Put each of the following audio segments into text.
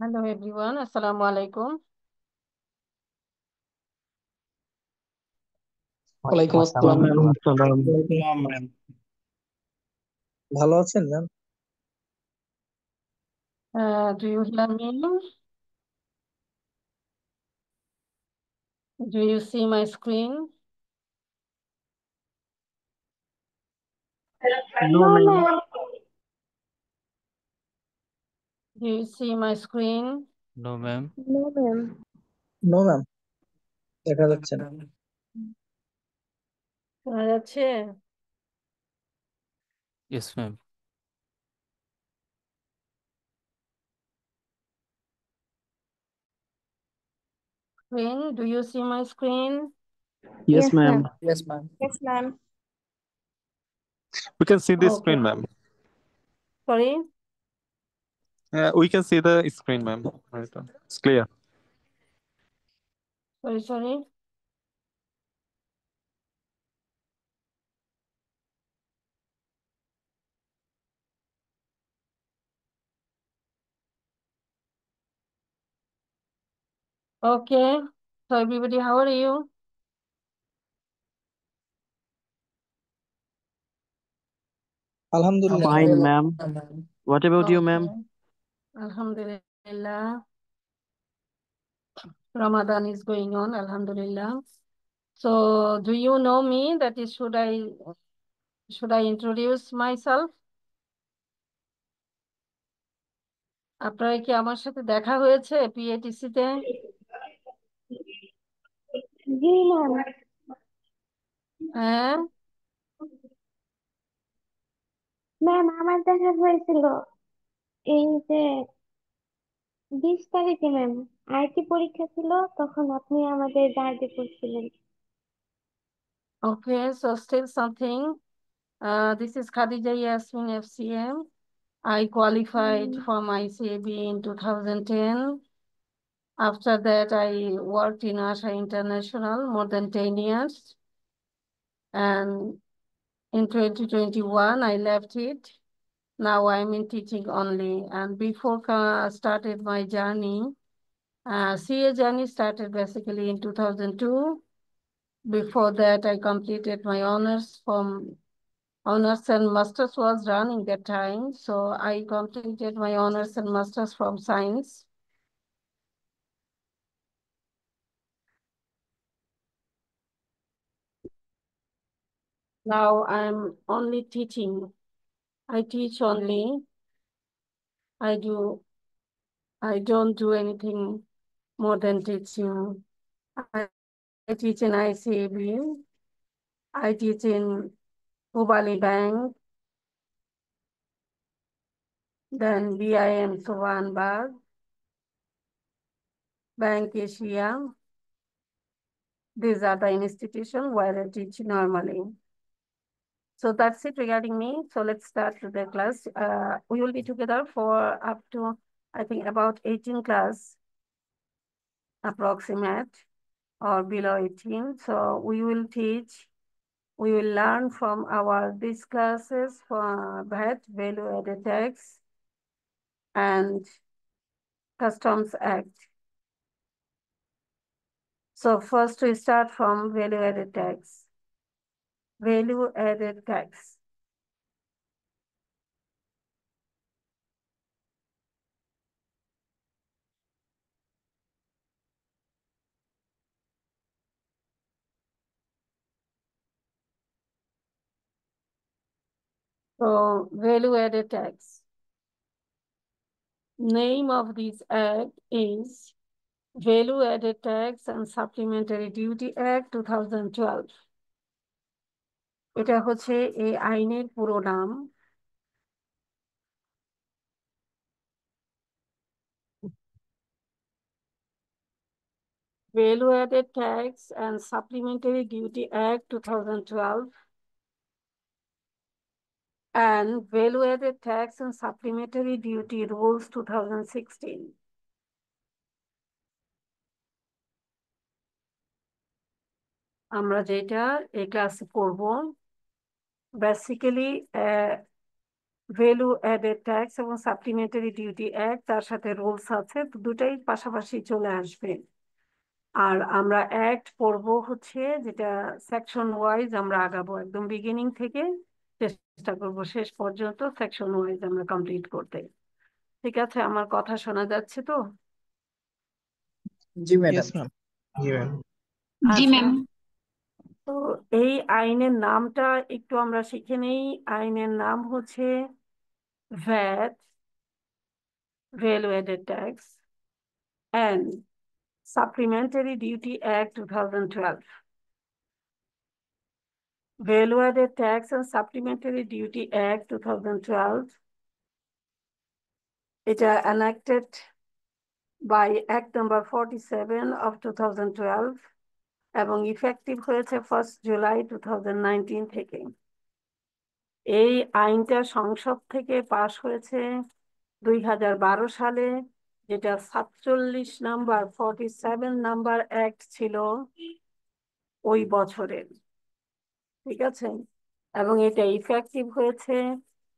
Hello everyone, আসসালামু আলাইকুম। ওয়ালাইকুম আসসালাম ম্যাম। ওয়ালাইকুম আসসালাম। ওয়ালাইকুম ম্যাম। ভালো আছেন ma'am? Do you hear me? Do you see my screen? No, ma'am. Do you see my screen? No, ma'am. No ma'am. No ma'am, দেখা যাচ্ছে না। শোনা যাচ্ছে? Yes, ma'am. Screen, do you see my screen? Yes, yes ma'am. ma'am. Yes ma'am. Yes ma'am. We can see the okay, screen, ma'am. Sorry. We can see the screen, ma'am. Right. It's clear. Sorry. Okay, so everybody, how are you? আলহামদুলিল্লাহ, Fine, ভালো ma'am. আছেন ma'am? What about you, okay, ma'am? আলহামদুলিল্লাহ। Ramadan is going on, alhamdulillah. So do you know me? That is, should I introduce myself? আপনার কি আমার সাথে দেখা হয়েছে পিএটিসি তে? জি ম্যাম। হ্যাঁ। ম্যাম আমার দেখা হয়েছিল এই যে 20 তারিখে ম্যাম। আইটি পরীক্ষা ছিল, তখন আপনি আমাদের গাইডে করছিলেন। Okay, so still something. This is Khadija Yasmin FCM. I qualified for my CAB in 2010. After that, I worked in Asha International more than 10 years. And in 2021, I left it. Now I'm in teaching only. And before started my journey, CA journey started basically in 2002. Before that, I completed my honors and masters was running that time. So I completed my honors and masters from science. Now I'm only teaching. I teach only. I do. I don't do anything more than teaching. I, I teach in ICAB. I teach in Hubali Bank, then BIM Sowanbag, Bank Asia. These are the institutions where I teach normally. So that's it regarding me. So let's start the class. We will be together for up to, I think, about 18 class approximate or below 18. So we will learn from these classes for VAT, Value Added Tax, and Customs Act. So first we start from Value Added Tax. Value Added Tax. So Value Added Tax. Name of this act is Value Added Tax and Supplementary Duty Act 2012. এটা হচ্ছে এই আইনের পুরো নাম। Value Added Tax and Supplementary Duty Act 2012 and Value Added Tax and Supplementary Duty Rules 2016. আমরা যেটা এই ক্লাসে করব, বেসিক্যালি ভ্যালু অ্যাডেড ট্যাক্স এবং সাপ্লিমেন্টারি ডিউটি অ্যাক্ট, তার সাথে রুলস আছে, তো দুটাই পাশাপাশি চলে আসবে। আর আমরা অ্যাক্ট পড়বো হচ্ছে যেটা সেকশন ওয়াইজ আমরা আগাবো, একদম বিগিনিং থেকে চেষ্টা করব শেষ পর্যন্ত সেকশন ওয়াইজ আমরা কমপ্লিট করতে। ঠিক আছে, আমার কথা শোনা যাচ্ছে তো? জি ম্যাডাম। Yes ma'am. জি ম্যাম। জি আচ্ছা, ম্যাম। তো এই আইনের নামটা একটু আমরা শিখে নেই। আইনের নাম হচ্ছে VAT, value added tax and supplementary duty act 2012। Value Added Tax and Supplementary Duty Act 2012. এটা enacted by Act number 47 of 2012 এবং ইফেক্টিভ হয়েছে 1st জুলাই 2019 থেকে। এই আইনটা সংসদ থেকে পাশ হয়েছে 2012 সালে, যেটা 47 নাম্বার অ্যাক্ট ছিল ওই বছরের। ঠিক আছে, এবং এটা ইফেক্টিভ হয়েছে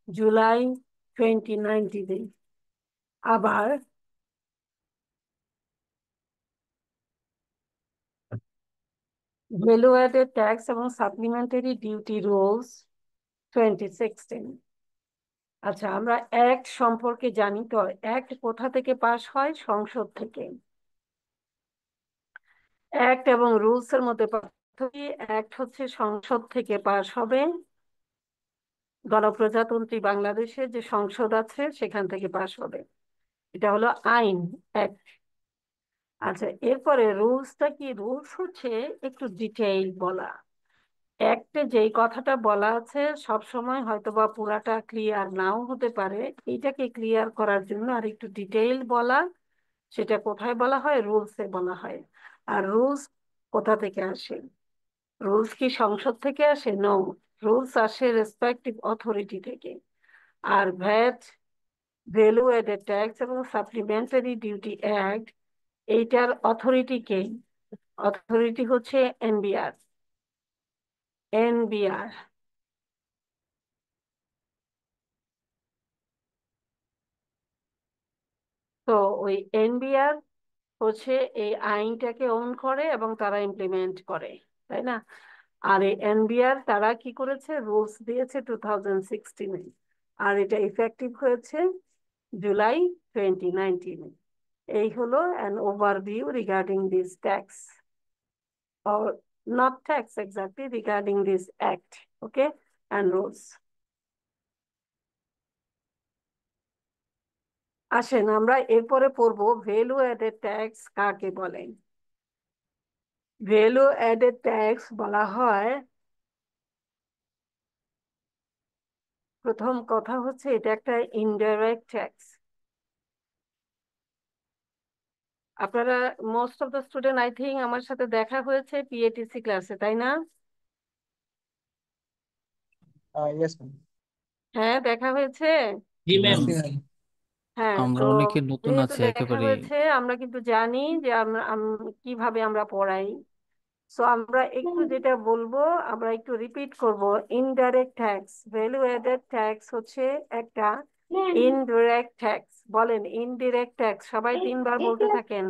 জুলাই 2019-এ। আবার ভ্যালু অ্যাডেড ট্যাক্স এবং সাপ্লিমেন্টারি ডিউটি রুলস 2016। আচ্ছা, আমরা অ্যাক্ট সম্পর্কে জানি তো, অ্যাক্ট কোথা থেকে পাস হয়? সংসদ থেকে। অ্যাক্ট এবং রুলস এর মধ্যে পার্থক্য, অ্যাক্ট হচ্ছে সংসদ থেকে পাস হবে, গণপ্রজাতন্ত্রী বাংলাদেশের যে সংসদ আছে সেখান থেকে পাস হবে, এটা হলো আইন, অ্যাক্ট। আচ্ছা, এরপরে রুলসটা কি? রুলস হচ্ছে একটু ডিটেইল বলা। অ্যাক্টে যেই কথাটা বলা আছে সব সময় হয়তোবা পুরাটা ক্লিয়ার নাও হতে পারে, এইটাকে ক্লিয়ার করার জন্য আর একটু ডিটেইল বলা। সেটা কোথায় বলা হয়? রুলসে বলা হয়। আর রুলস কোথা থেকে আসে? রুলস কি সংসদ থেকে আসে? নো, রুলস আসে রেসপেক্টিভ অথরিটি থেকে। আর ভ্যাট, ভ্যালু অ্যাডেড ট্যাক্স এবং সাপ্লিমেন্টারি ডিউটি অ্যাক্ট, এইটার অথরিটি কে? অথরিটি হচ্ছে এনবিআর। এনবিআর তো ওই এনবিআর হচ্ছে এই আইনটাকে ওন করে এবং তারা ইমপ্লিমেন্ট করে, তাই না? আর এই এনবিআর তারা কি করেছে? রুলস দিয়েছে 2016-এ, আর এটা ইফেক্টিভ হয়েছে জুলাই 2019-এ। এই হলো an overview regarding this tax, or not tax exactly, regarding this act, okay, and rules. আসেন আমরা এরপরে পড়বো ভ্যালু অ্যাডেড ট্যাক্স কাকে বলে। ভ্যালু অ্যাডেড ট্যাক্স বলা হয়, প্রথম কথা হচ্ছে এটা একটা ইনডাইরেক্ট ট্যাক্স। আপনারা most of the student I think আমার সাথে দেখা হয়েছে পিএটিসি ক্লাসে, তাই না? Yes ma'am. হ্যাঁ, দেখা হয়েছে। জি ম্যাম। হ্যাঁ, আমরা তো অনেকে নতুন যেহেতু আছে দেখা একেবারে। হয়েছে আমরা কিন্তু জানি যে আমরা কিভাবে আমরা পড়াই। সো আমরা একটু যেটা বলবো আমরা একটু রিপিট করব। Indirect tax, value added tax হচ্ছে একটা ইনডিরেক্ট ট্যাক্স। বলেন ইনডিরেক্ট ট্যাক্স, সবাই 3 বার বলতে থাকেন।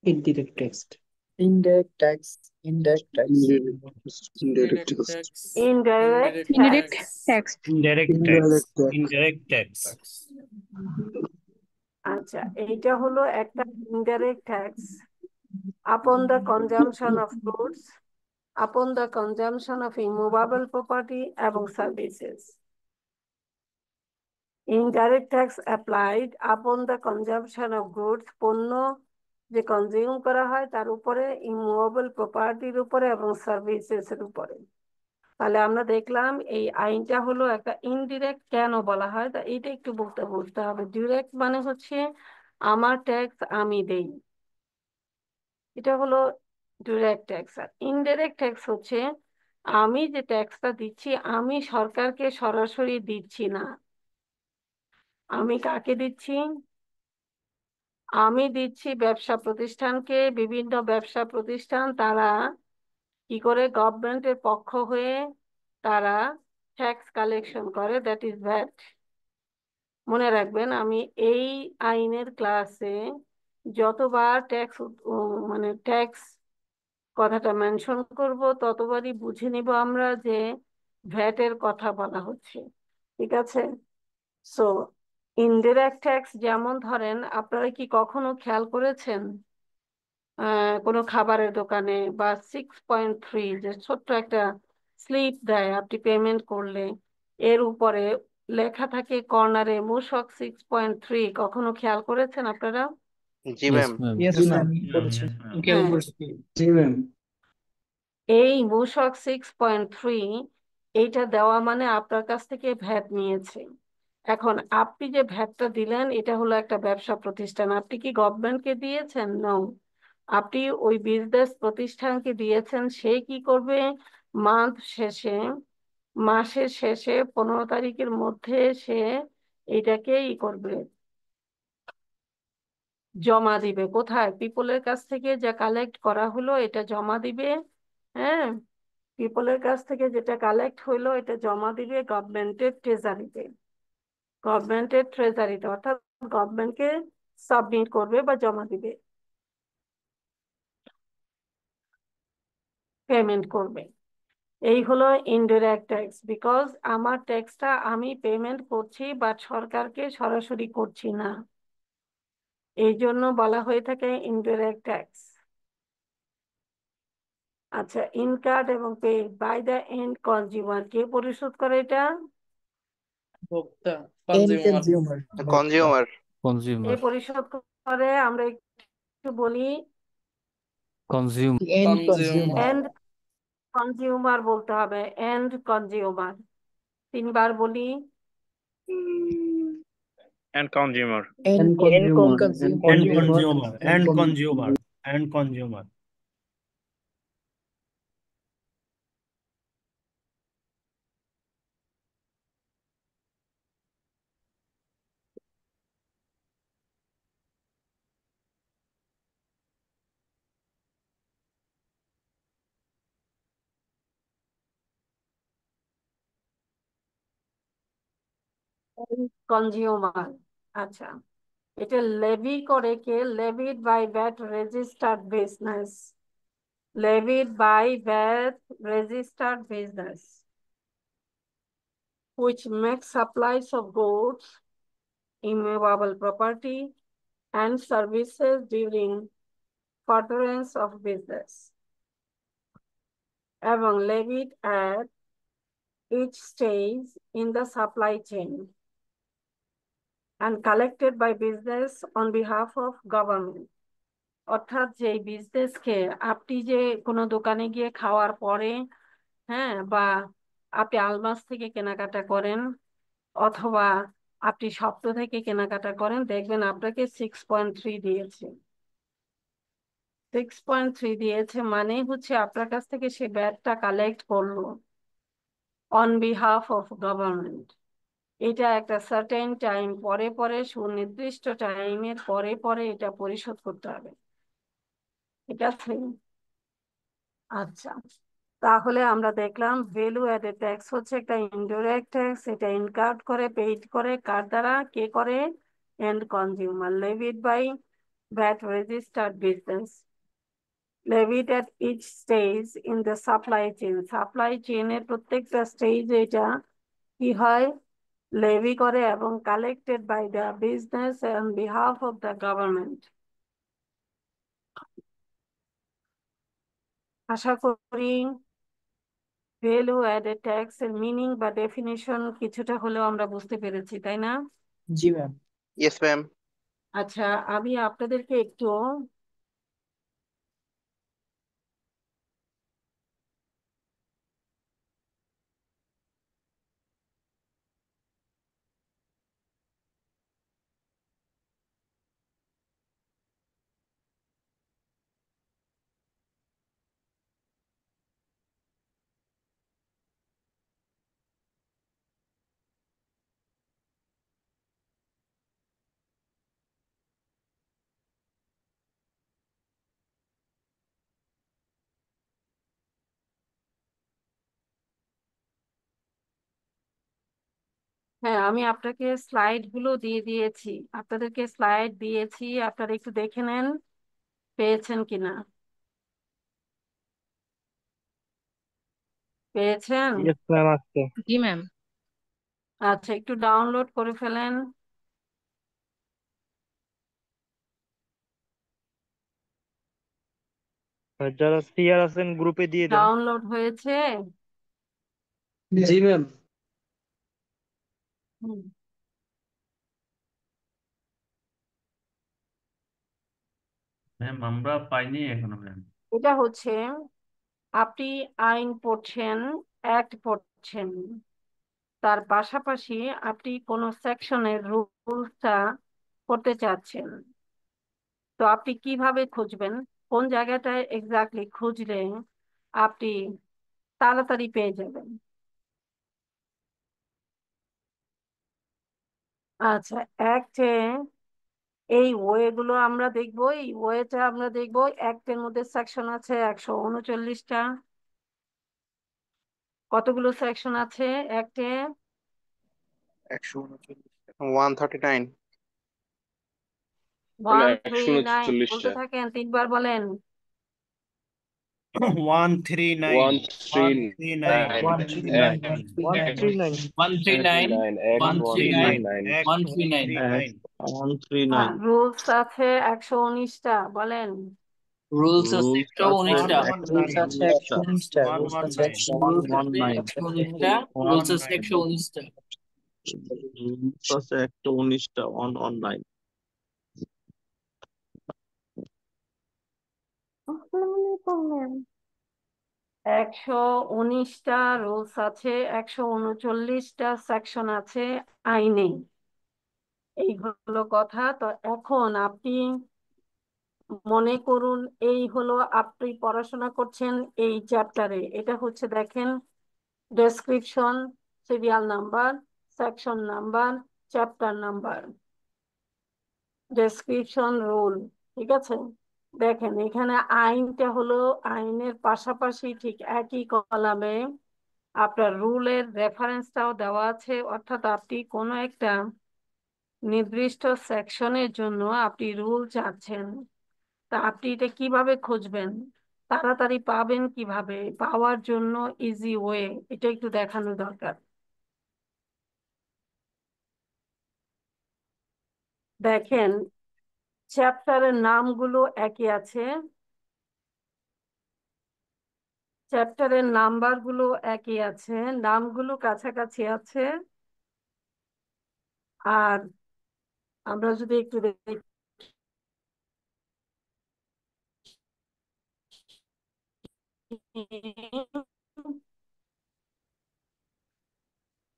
Indirect tax. Indirect tax. Indirect tax. Indirect tax. Indirect indirect tax. Tax. Indirect tax. Indirect tax. Indirect tax. আচ্ছা, এইটা হলো একটা indirect tax upon the consumption of goods, upon the consumption of immovable property এবং services. Indirect tax applied upon the consumption of goods, পণ্য যে consume করা হয় তার উপরে, ইমুভেবল প্রপার্টির উপরে এবং সার্ভিসেস এর উপরে। তাহলে আমরা দেখলাম এই আইনটা হলো একটা ইনডিরেক্ট। কেন বলা হয় তা এটা একটু বুঝতে হবে। ডিরেক্ট মানে হচ্ছে আমার ট্যাক্স আমি দেই, এটা হলো ডিরেক্ট ট্যাক্স। আর ইনডিরেক্ট ট্যাক্স হচ্ছে আমি যে ট্যাক্সটা দিচ্ছি আমি সরকারকে সরাসরি দিচ্ছি না। আমি কাকে দিচ্ছি? আমি দিচ্ছি ব্যবসা প্রতিষ্ঠানকে। বিভিন্ন ব্যবসা প্রতিষ্ঠান তারা কি করে গভর্নমেন্টের পক্ষ হয়ে তারা ট্যাক্স কালেকশন করে, দ্যাট ইজ ভ্যাট। মনে রাখবেন, আমি এই আইনের ক্লাসে যতবার ট্যাক্স মানে ট্যাক্স কথাটা মেনশন করব ততবারই বুঝে নিব আমরা যে ভ্যাটের কথা বলা হচ্ছে। ঠিক আছে? সো ইনডিরেক্ট ট্যাক্স, যেমন ধরেন আপনারা কি কখনো খেয়াল করেছেন কোনো খাবারের দোকানে বা 6.3 যে ছোট্ট একটা স্লিপ দেয় আপনি পেমেন্ট করলে, এর উপরে লেখা থাকে কর্নারে মূসক 6.3, কখনো খেয়াল করেছেন আপনারা? জি Yes, ম্যাম। ma'am. ইয়েস জি ম্যাম, ম্যাম। করেছি, খেয়াল হ্যাঁ, করেছি। জি ম্যাম। এই মূসক 6.3 এইটা দেওয়া মানে আপনার কাছ থেকে ভ্যাট নিয়েছে। এখন আপনি যে ভ্যাটটা দিলেন এটা হলো একটা ব্যবসা প্রতিষ্ঠান, আপনি কি গভর্নমেন্টকে দিয়েছেন? নো, আপনি ওই বিজনেস প্রতিষ্ঠানকে দিয়েছেন। সে কি করবে? মান্থ শেষে, মাসের শেষে 15 তারিখের মধ্যে সে এটাকে করবে, জমা দিবে। কোথায়? পিপলের কাছ থেকে যা কালেক্ট করা হলো এটা জমা দিবে। হ্যাঁ, পিপলের কাছ থেকে যেটা কালেক্ট হইলো এটা জমা দিবে গভর্নমেন্টের ট্রেজারিতে, অর্থাৎ গভর্নমেন্টকে সাবমিট করবে বা জমা দিবে, পেমেন্ট করবে। এই হলো ইনডিরেক্ট ট্যাক্স। বিকজ আমার ট্যাক্সটা আমি পেমেন্ট করছি বাট সরকারকে সরাসরি করছি না, এই জন্য বলা হয়ে থাকে ইনডিরেক্ট ট্যাক্স। আচ্ছা, ইনকার্ড এবং pay by the end consumer, কে পরিশোধ করে এটা? ভোক্তা, এন্ড কনজিউমার। Consumer, consumer. এ Consumer. পরিশোধ করে। আমরা একটু বলি, Consume. End consumer. Consumer, end consumer বলতে হবে, এন্ড কনজিউমার। 3বার বলি, end consumer. End end consumer. End consumer, consumer. End consumer. End consumer. Consumer. আচ্ছা, এটা লেভি করে কে? Levied by VAT registered business, levied by VAT registered business which makes supplies of goods, immovable property and services during furtherance of business, এবং levied at each stage in the supply chain and collected by business on behalf of government. অর্থাৎ যে বিজনেসকে আপনি যে কোনো দোকানে গিয়ে খাওয়ার পরে, হ্যাঁ, বা আপনি আলমাস থেকে কেনাকাটা করেন অথবা আপনি সপ্তাহ থেকে কেনাকাটা করেন, দেখবেন আপনাকে 6.3 দিয়েছে। 6.3 দিয়েছে মানে হচ্ছে আপনার কাছ থেকে সে ব্যাটটা কালেক্ট করলো অন বিহাফ অফ গভর্নমেন্ট। এটা একটা সার্টেন টাইম পরে পরে, সুনির্দিষ্ট টাইমের পরে পরে এটা পরিশোধ করতে হবে। ঠিক আছে? আচ্ছা, তাহলে আমরা দেখলাম ভ্যালু অ্যাডেড ট্যাক্স হচ্ছে একটা ইনডিরেক্ট ট্যাক্স। এটা ইনকার্ড করে, পেইড করে কার দ্বারা? কে করে? End consumer. Levied by VAT registered business, levied at each stage in the supply chain. Supply চেইনের প্রত্যেকটা স্টেজে এটা কি হয়? লেভি করে, এবং collected by the business on behalf of the government. আশা করি ভ্যালু অ্যাডেড ট্যাক্স এর মিনিং বা ডেফিনিশন কিছুটা হলেও আমরা বুঝতে পেরেছি, তাই না? জি ম্যাম। Yes ma'am. আচ্ছা, আমি আপনাদেরকে একটু হ্যাঁ, আমি আপনাকে স্লাইড গুলো দিয়ে দিয়েছি, আপনাদেরকে স্লাইড দিয়েছি, আপনারা একটু দেখে নেন পেয়েছেন কিনা। পেয়েছেন? ইয়েস ম্যাম আসছে। জি ম্যাম। আচ্ছা, একটু ডাউনলোড করে ফেলেন। আর যারা সিআর আছেন গ্রুপে দিয়ে দেন। ডাউনলোড হয়েছে? জি ম্যাম। হুম। ম্যাম আমরা পাইনি এখনো ম্যাম। এটা হচ্ছে আপনি আইন পড়ছেন, অ্যাক্ট পড়ছেন, তার পাশাপাশি আপনি কোনো সেকশনের রুলসটা করতে চাচ্ছেন। তো আপনি কিভাবে খুঁজবেন, কোন জায়গাটায় এক্স্যাক্টলি খুঁজলে আপনি তাড়াতাড়ি পেয়ে যাবেন? আচ্ছা, অ্যাক্টে এই ওয়ে গুলো আমরা দেখবো, এই ওয়েটা আমরা দেখবো। অ্যাক্টের মধ্যে সেকশন আছে 139টা। কতগুলো সেকশন আছে অ্যাক্টে? 139। 139 বলতে থাকেন, 3বার বলেন। 139 139 139 139 রুলস আছে 119টা, বলেন। রুলস আছে 119টা। রুলস আছে 119টা। রুলস আছে 119টা। রুলস আছে 119টা। আসসালামু আলাইকুম ম্যাম। 119টা রুলস আছে, 139টা সেকশন আছে আইনে। এই হলো কথা। তো এখন আপনি মনে করুন এই হলো আপনি পড়াশোনা করছেন এই চ্যাপ্টারে। এটা হচ্ছে দেখেন description, serial number, section number, chapter number, description, rule. ঠিক আছে, দেখেন এখানে আইনটা হলো আইনের পাশাপাশি ঠিক একই কলামে আপনার রুলের রেফারেন্সটাও দেওয়া আছে। অর্থাৎ আপনি কোনো একটা নির্দিষ্ট সেকশনের জন্য আপনি রুল চাচ্ছেন, তা আপনি এটা কিভাবে খুঁজবেন, তাড়াতাড়ি পাবেন কিভাবে, পাওয়ার জন্য ইজি ওয়ে এটা একটু দেখানো দরকার। দেখেন চ্যাপ্টারের নামগুলো একই আছে, চ্যাপ্টারের নাম্বার গুলো একই আছে, নামগুলো কাছাকাছি আছে। আর আমরা যদি একটু দেখি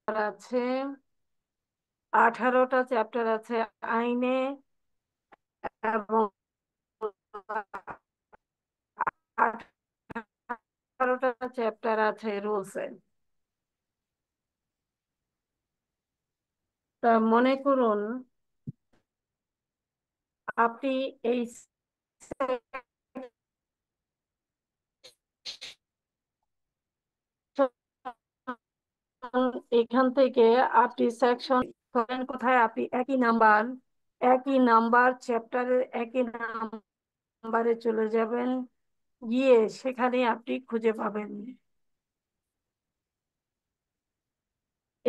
আছে 18টা চ্যাপ্টার আছে আইনে, এবং 18টা চ্যাপ্টার আছে রুলসে। তা মনে করুন আপনি এই এখান থেকে আপনি সেকশন করেন কোথায়, আপনি একই নাম্বার চ্যাপ্টারের একই নাম্বারে চলে যাবেন, গিয়ে সেখানে আপনি খুঁজে পাবেন।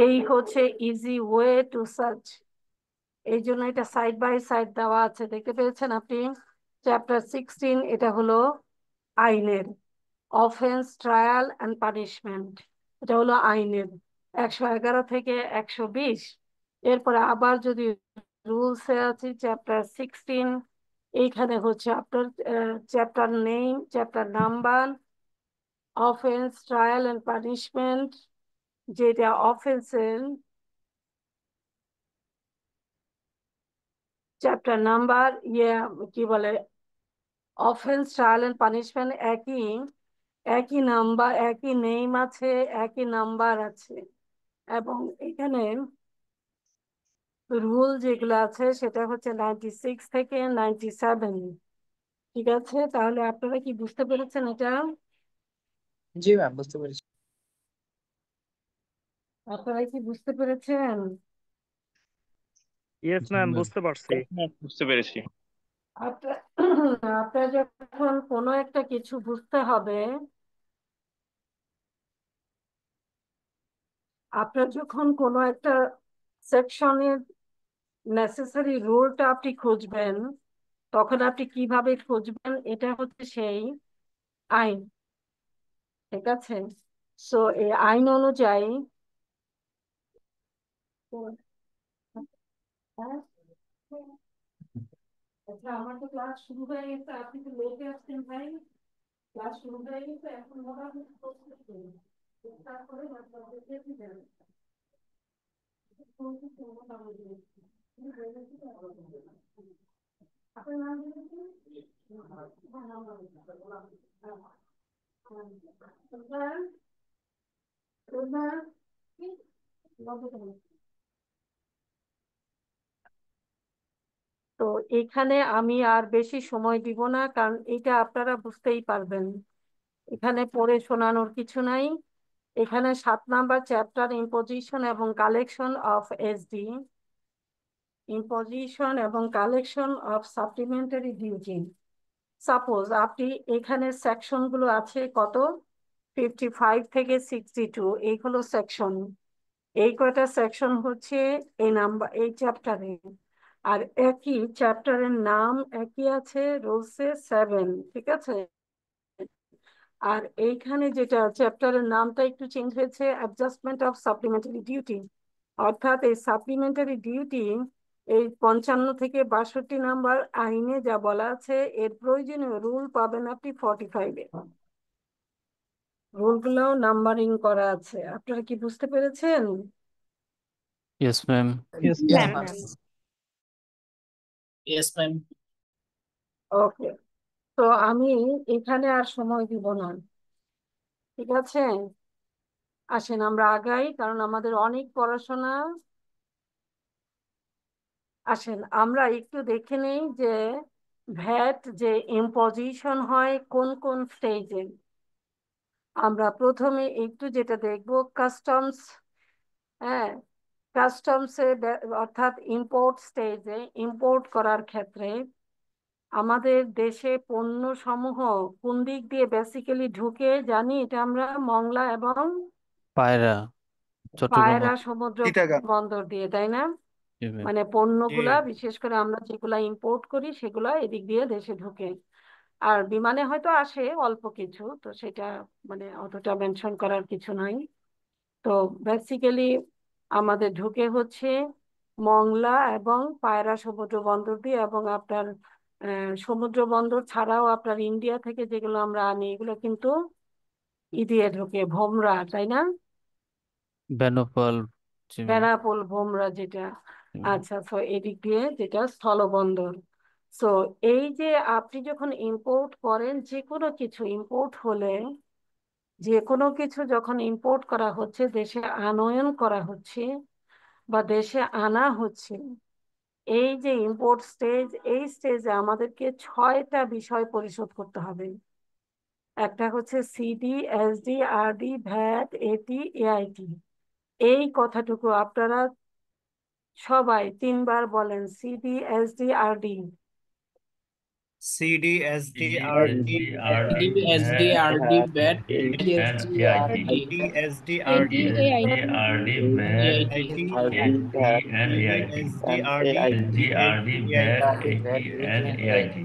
এই হচ্ছে ইজি ওয়ে টু সার্চ। এই জন্য এটা সাইড বাই সাইড দেওয়া আছে, দেখতে পেয়েছেন আপনি। চ্যাপ্টার 16 এটা হলো আইনের অফেন্স, ট্রায়াল অ্যান্ড পানিশমেন্ট। এটা হলো আইনের 111 থেকে 120। এরপরে আবার যদি রুলসে আছে চ্যাপ্টার 16, এইখানে হচ্ছে আপনার chapter name, chapter number, offence, trial and punishment, যেটা অফেন্সের চ্যাপ্টার নাম্বার, কি বলে, অফেন্স, ট্রায়াল অ্যান্ড পানিশমেন্ট একই, একই নাম্বার, একই নেম আছে, একই নাম্বার আছে। এবং এখানে রুল যেগুলো আছে সেটা হচ্ছে 96 থেকে 97। ঠিক আছে, তাহলে আপনারা কি বুঝতে পেরেছেন এটা? জি ম্যাম, বুঝতে পেরেছি। আপনারা কি বুঝতে পেরেছেন? ইয়েস ম্যাম, বুঝতে পারছি। বুঝতে পেরেছি। আপনার আপনার যখন কোনো একটা কিছু বুঝতে হবে, আপনার যখন কোনো একটা সেকশনের নেসেসারি রুলটা আপনি খুঁজবেন, তখন আপনি কিভাবে খুঁজবেন? এটা হচ্ছে সেই আইন, ঠিক আছে? সো এই আইন অনুযায়ী আচ্ছা, আমার তো ক্লাস শুরু হয়ে গেছে, আপনি তো লেটে আসছেন ভাই। ক্লাস শুরু হয়ে গেছে, এখন মোটামুটি প্রস্তুত নেই। তারপরে বাচ্চাদেরকে দিবেন। আপনার নাম দিয়েছি? তো এখানে আমি আর বেশি সময় দিব না, কারণ এটা আপনারা বুঝতেই পারবেন। এখানে পড়ে শোনানোর কিছু নাই। এখানে 7 নাম্বার চ্যাপ্টার ইম্পোজিশন এবং কালেকশন অফ এসডি, ইম্পোজিশন এবং collection of supplementary duty. Suppose আপনি এখানে সেকশন গুলো আছে কত, 55 থেকে 62, এইগুলো সেকশন। এই কয়টা সেকশন হচ্ছে এই চ্যাপ্টারে। আর একই চ্যাপ্টারের নাম একই আছে, রুলসে 7, ঠিক আছে? আর এইখানে যেটা চ্যাপ্টারের নামটা একটু চেঞ্জ হয়েছে, অ্যাডজাস্টমেন্ট অফ সাপ্লিমেন্টারি ডিউটি। অর্থাৎ এই সাপ্লিমেন্টারি ডিউটি এই 55 থেকে 62 নাম্বার আইনে যা বলা আছে, এর প্রয়োজনীয় রুল পাবেন আপনি 45-এ। রুলগুলো নাম্বারিং করা আছে, আপনারা কি বুঝতে পেরেছেন? Yes, ma'am. Yes Yes, ma'am. ma'am. Yes, ma'am. ওকে, তো আমি এখানে আর সময় দিব না, ঠিক আছে? আসেন আমরা আগাই, কারণ আমাদের অনেক পড়াশোনা। আসেন আমরা একটু দেখে নেই যে ভ্যাট যে ইম্পোজিশন হয় কোন কোন স্টেজে। আমরা প্রথমে একটু যেটা দেখব কাস্টমস। হ্যাঁ, কাস্টমসে অর্থাৎ ইম্পোর্ট স্টেজে, ইম্পোর্ট করার ক্ষেত্রে আমাদের দেশে পণ্য সমূহ কোন দিক দিয়ে বেসিক্যালি ঢুকে জানি? এটা আমরা মংলা এবং পায়রা, চট্টগ্রাম। পায়রা সমুদ্র চিটাগাং। বন্দর দিয়ে, তাই না? জি, ma'am. মানে পণ্যগুলা বিশেষ করে আমরা যেগুলা ইম্পোর্ট করি সেগুলা এদিক দিয়ে দেশে ঢুকে। আর বিমানে হয়তো আসে অল্প কিছু, তো সেটা মানে অতটা মেনশন করার কিছু নাই। তো বেসিক্যালি আমাদের ঢুকে হচ্ছে মংলা এবং পায়রা সমুদ্র বন্দর দিয়ে, এবং আপনার সমুদ্র বন্দর ছাড়াও আপনার ইন্ডিয়া থেকে যেগুলো আমরা আনি এগুলো কিন্তু ই দিয়ে ঢুকে, ভোমরা, তাই না? বেনাপোল। জি, ma'am. বেনাপোল ভোমরা যেটা। জি, ma'am. আচ্ছা, তো এদিক দিয়ে যেটা স্থলবন্দর। সো এই যে আপনি যখন ইম্পোর্ট করেন, যে কোনো কিছু ইম্পোর্ট হলে, যে কোনো কিছু যখন ইম্পোর্ট করা হচ্ছে, দেশে আনয়ন করা হচ্ছে বা দেশে আনা হচ্ছে, এই যে ইম্পোর্ট স্টেজ, এই স্টেজে আমাদেরকে 6টা বিষয় পরিশোধ করতে হবে। একটা হচ্ছে সিডি, এসডি, আরডি, ভ্যাট, এটি, এআইটি। এই কথাটুকু আপনারা সবাই 3বার বলেন, CD, SD, RD. CD, SD, RD, DSDRD, DSD, VAT, RD, VAT, AT, and DSD, AIT. RD, SD, RD, DSDRD, VAT, AIT. AT, and AIT. SGRD, SGRD, VAT, AT, and AIT.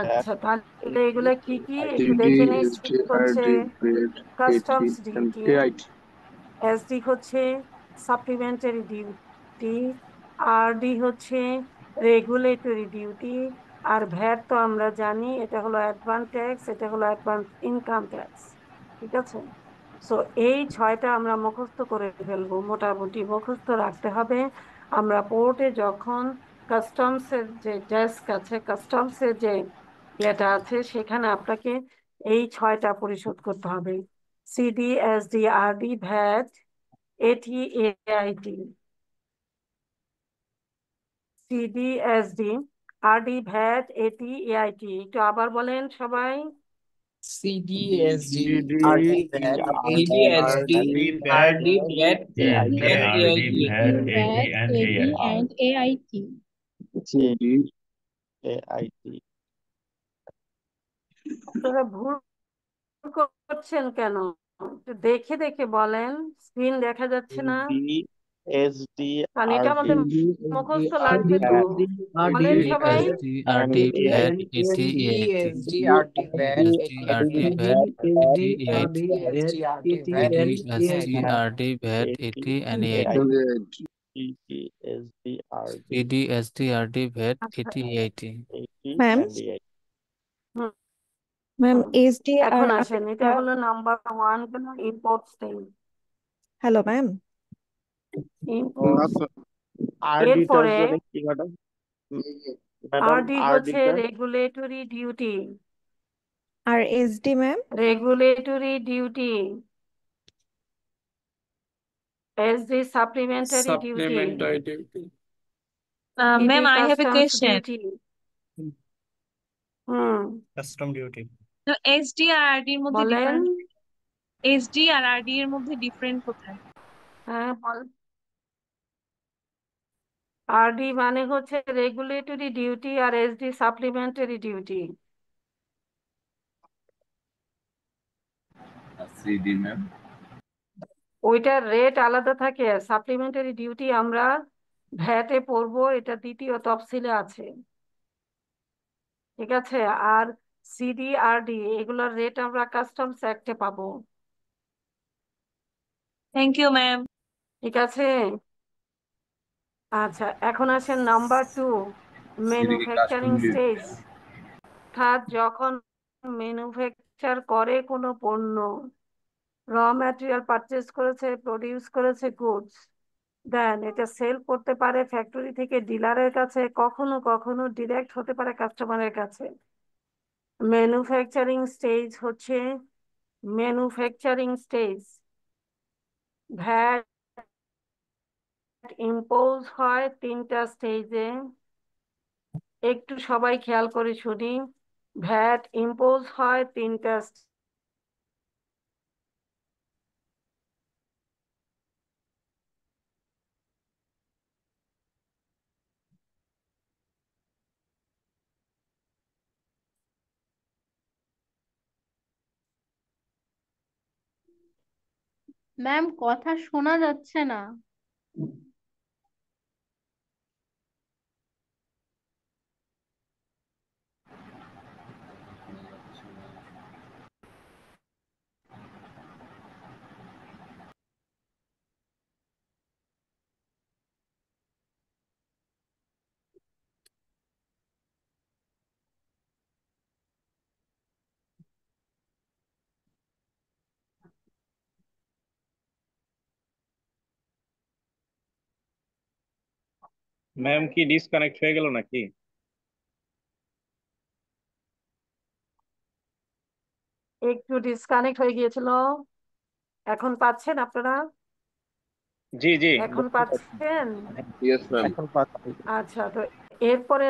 আচ্ছা, তাহলে এগুলা কি কি একটু দেখে নেই। সিডি হচ্ছে customs duty, SD হচ্ছে সাপ্লিমেন্টারি ডিউটি, আরডি হচ্ছে রেগুলেটরি ডিউটি, আর ভ্যাট তো আমরা জানি এটা হলো অ্যাডভান্স ট্যাক্স, এটা হলো অ্যাডভান্স ইনকাম ট্যাক্স, ঠিক আছে? সো এই 6টা আমরা মুখস্থ করে ফেলবো, মোটামুটি মুখস্থ রাখতে হবে। আমরা পোর্টে যখন কাস্টমসের যে ডেস্ক আছে, কাস্টমসের যে ইয়েটা আছে, সেখানে আপনাকে এই 6টা পরিশোধ করতে হবে। সিডি, এসডি, আরডি, ভ্যাট, এটি, AIT. CD, SD, RD, VAT, এটি, এআইটি। একটু আবার বলেন সবাই। CDSD, CD, RD, VAT, CDSD, VAT, RD, VAT, CSD, and RD, AIT. VAT, AT, VAT, and AD, AIT. and AIT. CD, AIT. আপনারা ভুল করছেন কেন? একটু দেখে দেখে বলেন, স্ক্রিন দেখা যাচ্ছে না। CDSD, কারণ এটা আমাদের RD, মুখস্থ লাগবে তো। বলেন সবাই। RD, VAT, AT, AIT. RD, VAT, AT, AIT. RD, VAT, AT, and AIT. CDSD, RD, CDSD, RD, VAT, আচ্ছা, AT, AIT. Ma'am? and AIT. Hmm, Ma'am, এখন SDRR আসেন, এটা হলো নাম্বার 1 কোনো import stage. Hello, ma'am. Import RD টার এরপরে জন্য কি ম্যাডাম? ম্যাডাম আরডি RD হচ্ছে টা regulatory duty. RSD, ma'am. Regulatory duty. SD supplementary duty. Ma'am, I have a customs question. Duty. Hmm, custom duty. তো SD আর RD এর মধ্যে বলেন। ডিফারেন্স, SD আর RD এর মধ্যে ডিফারেন্ট কোথায়? হ্যাঁ বল। আরডি মানে হচ্ছে রেগুলেটরি ডিউটি আর SD supplementary duty. CD ma'am. ওইটার রেট আলাদা থাকে। সাপ্লিমেন্টারি ডিউটি আমরা ভ্যাটে পড়বো, এটা দ্বিতীয় তফসিলে আছে, ঠিক আছে। আর সিডি আরডি এগুলোর রেট আমরা কাস্টমস অ্যাক্টে পাবো, থ্যাংক ইউ ম্যাম। ঠিক আছে। আচ্ছা, এখন আসেন নাম্বার 2, ম্যানুফ্যাকচারিং স্টেজ। অর্থাৎ যখন ম্যানুফ্যাকচার করে কোনো পণ্য, র ম্যাটেরিয়াল পারচেজ করেছে, প্রডিউস করেছে গুডস, দেন এটা সেল করতে পারে ফ্যাক্টরি থেকে ডিলারের কাছে, কখনো কখনো ডিরেক্ট হতে পারে কাস্টমারের কাছে। ম্যানুফ্যাকচারিং স্টেজ হচ্ছে ম্যানুফ্যাকচারিং স্টেজ। ভ্যাট ইম্পোজ হয় 3টা স্টেজে। একটু সবাই খেয়াল করে শুনি। ভ্যাট ইম্পোজ হয় 3টা। ম্যাম, কথা শোনা যাচ্ছে না। ম্যাম কি ডিসকানেক্ট হয়ে গেল নাকি? একটু ডিসকানেক্ট হয়ে গিয়েছিল, এখন পাচ্ছেন আপনারা? জি জি। এখন পাচ্ছেন? এখন পাচ্ছি। আচ্ছা, তো এরপরে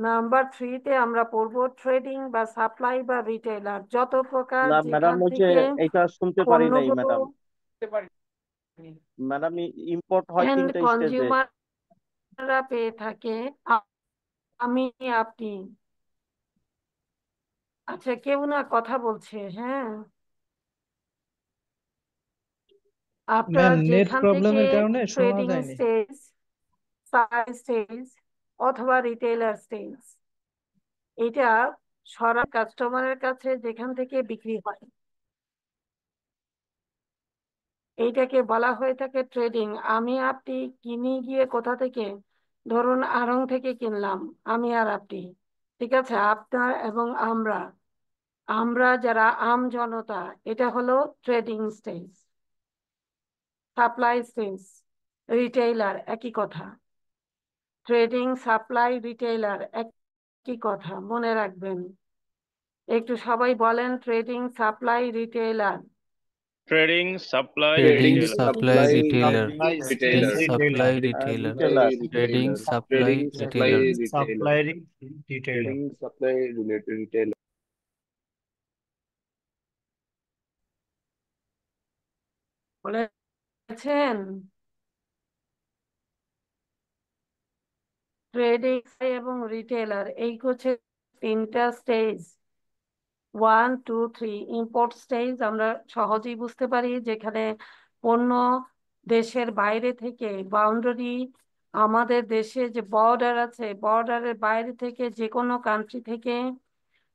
নাম্বার 3-তে আমরা পড়বো ট্রেডিং বা সাপ্লাই বা রিটেইলার। যত প্রকার না ম্যাডাম, যেখান হচ্ছে থেকে এটা শুনতে পারি নাই পণ্যগুলো ম্যাডাম। ম্যাডাম ইম্পোর্ট হয় এন্ড 3টা স্টেজে। কনজিউমাররা পেয়ে থাকে, আমি আপনি। আচ্ছা, কেউ না কথা বলছে। হ্যাঁ, আপনারা যেখান থেকে ট্রেডিং স্টেজ, স্টেজ অথবা রিটেইলার স্টেজ, এটা সরাসরি কাস্টমারের কাছে যেখান থেকে বিক্রি হয়, এইটাকে বলা হয়ে থাকে ট্রেডিং। আমি আপনি কিনে গিয়ে কোথা থেকে, ধরুন আড়ং থেকে কিনলাম, আমি আর আপনি, ঠিক আছে। আপনার এবং আমরা, আমরা যারা আম জনতা, এটা হলো trading stage. Supply stage, retailer একই কথা। ট্রেডিং, সাপ্লাই, রিটেইলার একই কথা, মনে রাখবেন। একটু সবাই বলেন trading, supply, retailer. Trading, supply, Trading, retailer. supply, retailer. Trading, supply, retailer. retailer. Retailer. Trading, supply, retailer. Supply retailer. বলেছেন ট্রেডিং এবং রিটেলার এই হচ্ছে তিনটা স্টেজ 1 2 3 ইম্পোর্ট স্টেজ আমরা সহজেই বুঝতে পারি যেখানে পণ্য দেশের বাইরে থেকে বাউন্ডারি আমাদের দেশে যে বর্ডার আছে বর্ডারের বাইরে থেকে যে কোনো কান্ট্রি থেকে